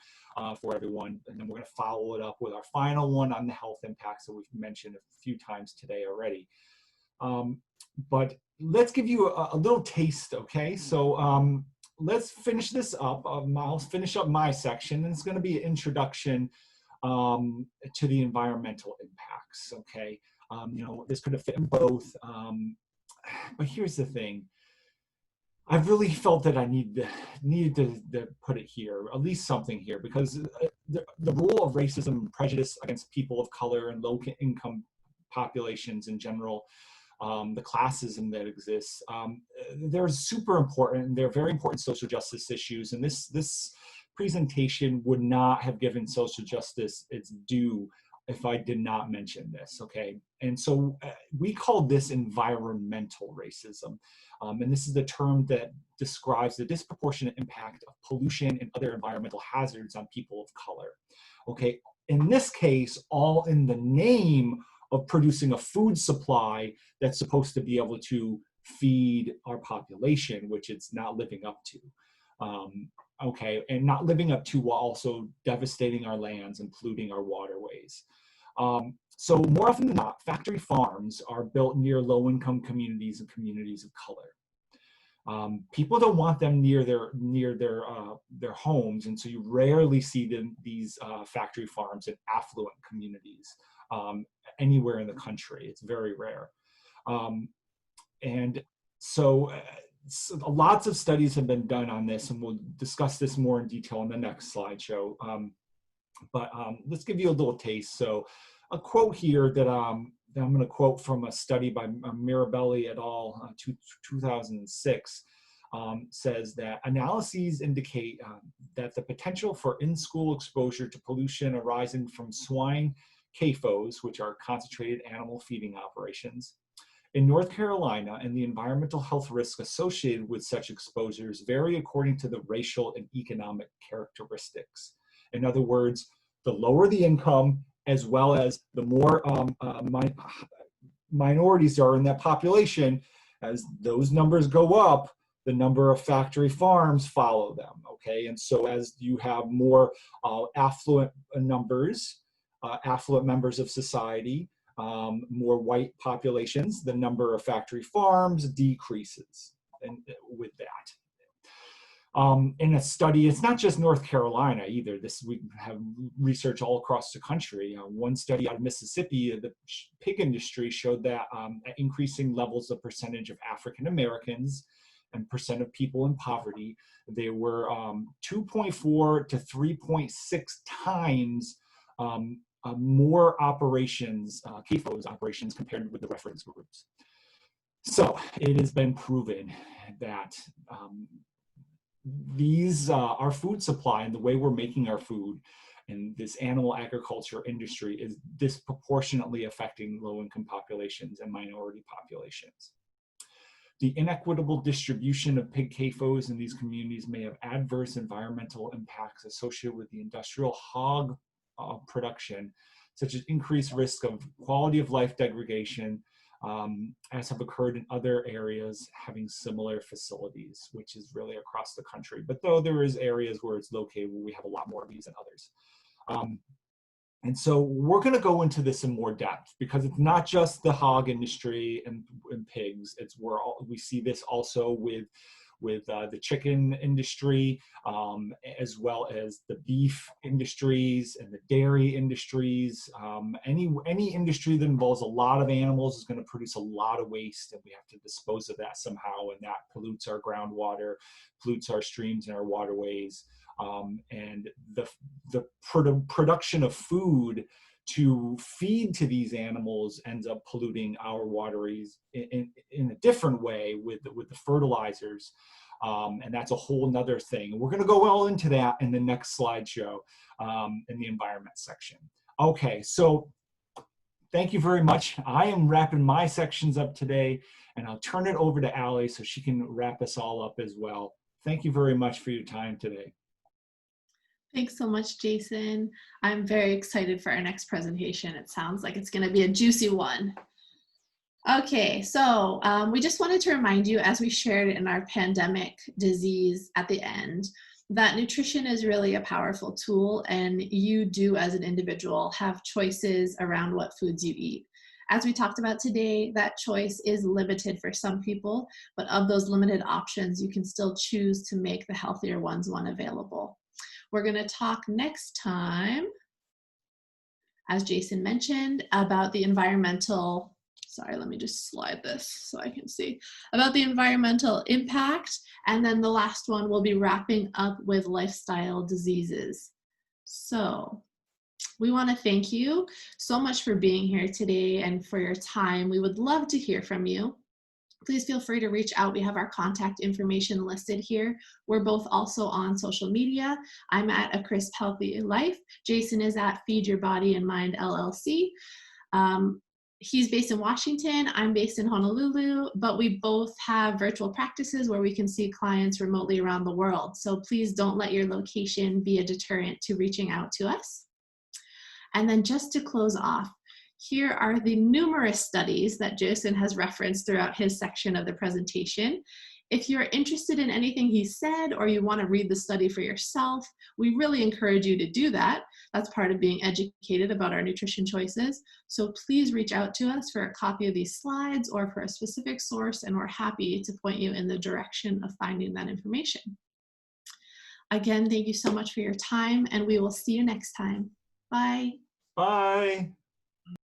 Speaker 2: for everyone. And then we're going to follow it up with our final one on the health impacts that we've mentioned a few times today already. But let's give you a little taste, okay? So let's finish this up. I'll finish up my section, and it's going to be an introduction to the environmental impacts, okay? You know, this could have fit in both, but here's the thing. I've really felt that I needed to put it here, at least something here, because the role of racism and prejudice against people of color and low-income populations in general, the classism that exists, they're super important, and they're very important social justice issues. And this presentation would not have given social justice its due if I did not mention this, okay? And so we call this environmental racism. And this is the term that describes the disproportionate impact of pollution and other environmental hazards on people of color, okay? In this case, all in the name of producing a food supply that's supposed to be able to feed our population, which it's not living up to. Okay, and not living up to while also devastating our lands and polluting our waterways. So more often than not, factory farms are built near low-income communities and communities of color. People don't want them near their homes, and so you rarely see these factory farms in affluent communities anywhere in the country. It's very rare. And so lots of studies have been done on this, and we'll discuss this more in detail in the next slideshow. But let's give you a little taste. So a quote here that I'm going to quote from a study by Mirabelli et al. 2006 says that analyses indicate that the potential for in-school exposure to pollution arising from swine CAFOs, which are concentrated animal feeding operations, in North Carolina, and the environmental health risks associated with such exposures vary according to the racial and economic characteristics. In other words, the lower the income, as well as the more minorities are in that population, as those numbers go up, the number of factory farms follow them, okay? And so as you have more affluent numbers, affluent members of society, more white populations, the number of factory farms decreases. And with that, in a study, it's not just North Carolina either. We have research all across the country. One study out of Mississippi, the pig industry showed that increasing levels of percentage of African Americans and percent of people in poverty, they were 2.4 to 3.6 times more operations, CAFOs operations, compared with the reference groups. So it has been proven that our food supply and the way we're making our food and this animal agriculture industry is disproportionately affecting low-income populations and minority populations. The inequitable distribution of pig CAFOs in these communities may have adverse environmental impacts associated with the industrial hog production, such as increased risk of quality of life degradation, as have occurred in other areas having similar facilities, which is really across the country. But though there is areas where it's located where we have a lot more of these than others. And so we're going to go into this in more depth, because it's not just the hog industry and pigs. It's where we see this also with the chicken industry, as well as the beef industries and the dairy industries. Any industry that involves a lot of animals is going to produce a lot of waste, and we have to dispose of that somehow, and that pollutes our groundwater, pollutes our streams and our waterways. And the production of food to feed to these animals ends up polluting our waterways in a different way with the fertilizers. And that's a whole nother thing. We're going to go all into that in the next slideshow in the environment section. Okay, so thank you very much. I am wrapping my sections up today, and I'll turn it over to Allie so she can wrap us all up as well. Thank you very much for your time today.
Speaker 1: Thanks so much, Jason. I'm very excited for our next presentation. It sounds like it's going to be a juicy one. Okay, so we just wanted to remind you, as we shared in our pandemic disease at the end, that nutrition is really a powerful tool, and you do, as an individual, have choices around what foods you eat. As we talked about today, that choice is limited for some people, but of those limited options, you can still choose to make the healthier ones one available. We're going to talk next time, as Jason mentioned, about the environmental, sorry, let me just slide this so I can see, about the environmental impact. And then the last one we'll be wrapping up with lifestyle diseases. So we want to thank you so much for being here today and for your time. We would love to hear from you. Please feel free to reach out. We have our contact information listed here. We're both also on social media. I'm at A Crisp Healthy Life. Jason is at Feed Your Body and Mind LLC. He's based in Washington. I'm based in Honolulu, but we both have virtual practices where we can see clients remotely around the world. So please don't let your location be a deterrent to reaching out to us. And then just to close off, here are the numerous studies that Jason has referenced throughout his section of the presentation. If you're interested in anything he said, or you want to read the study for yourself, we really encourage you to do that. That's part of being educated about our nutrition choices. So please reach out to us for a copy of these slides or for a specific source, and we're happy to point you in the direction of finding that information. Again, thank you so much for your time, and we will see you next time. Bye.
Speaker 2: Bye.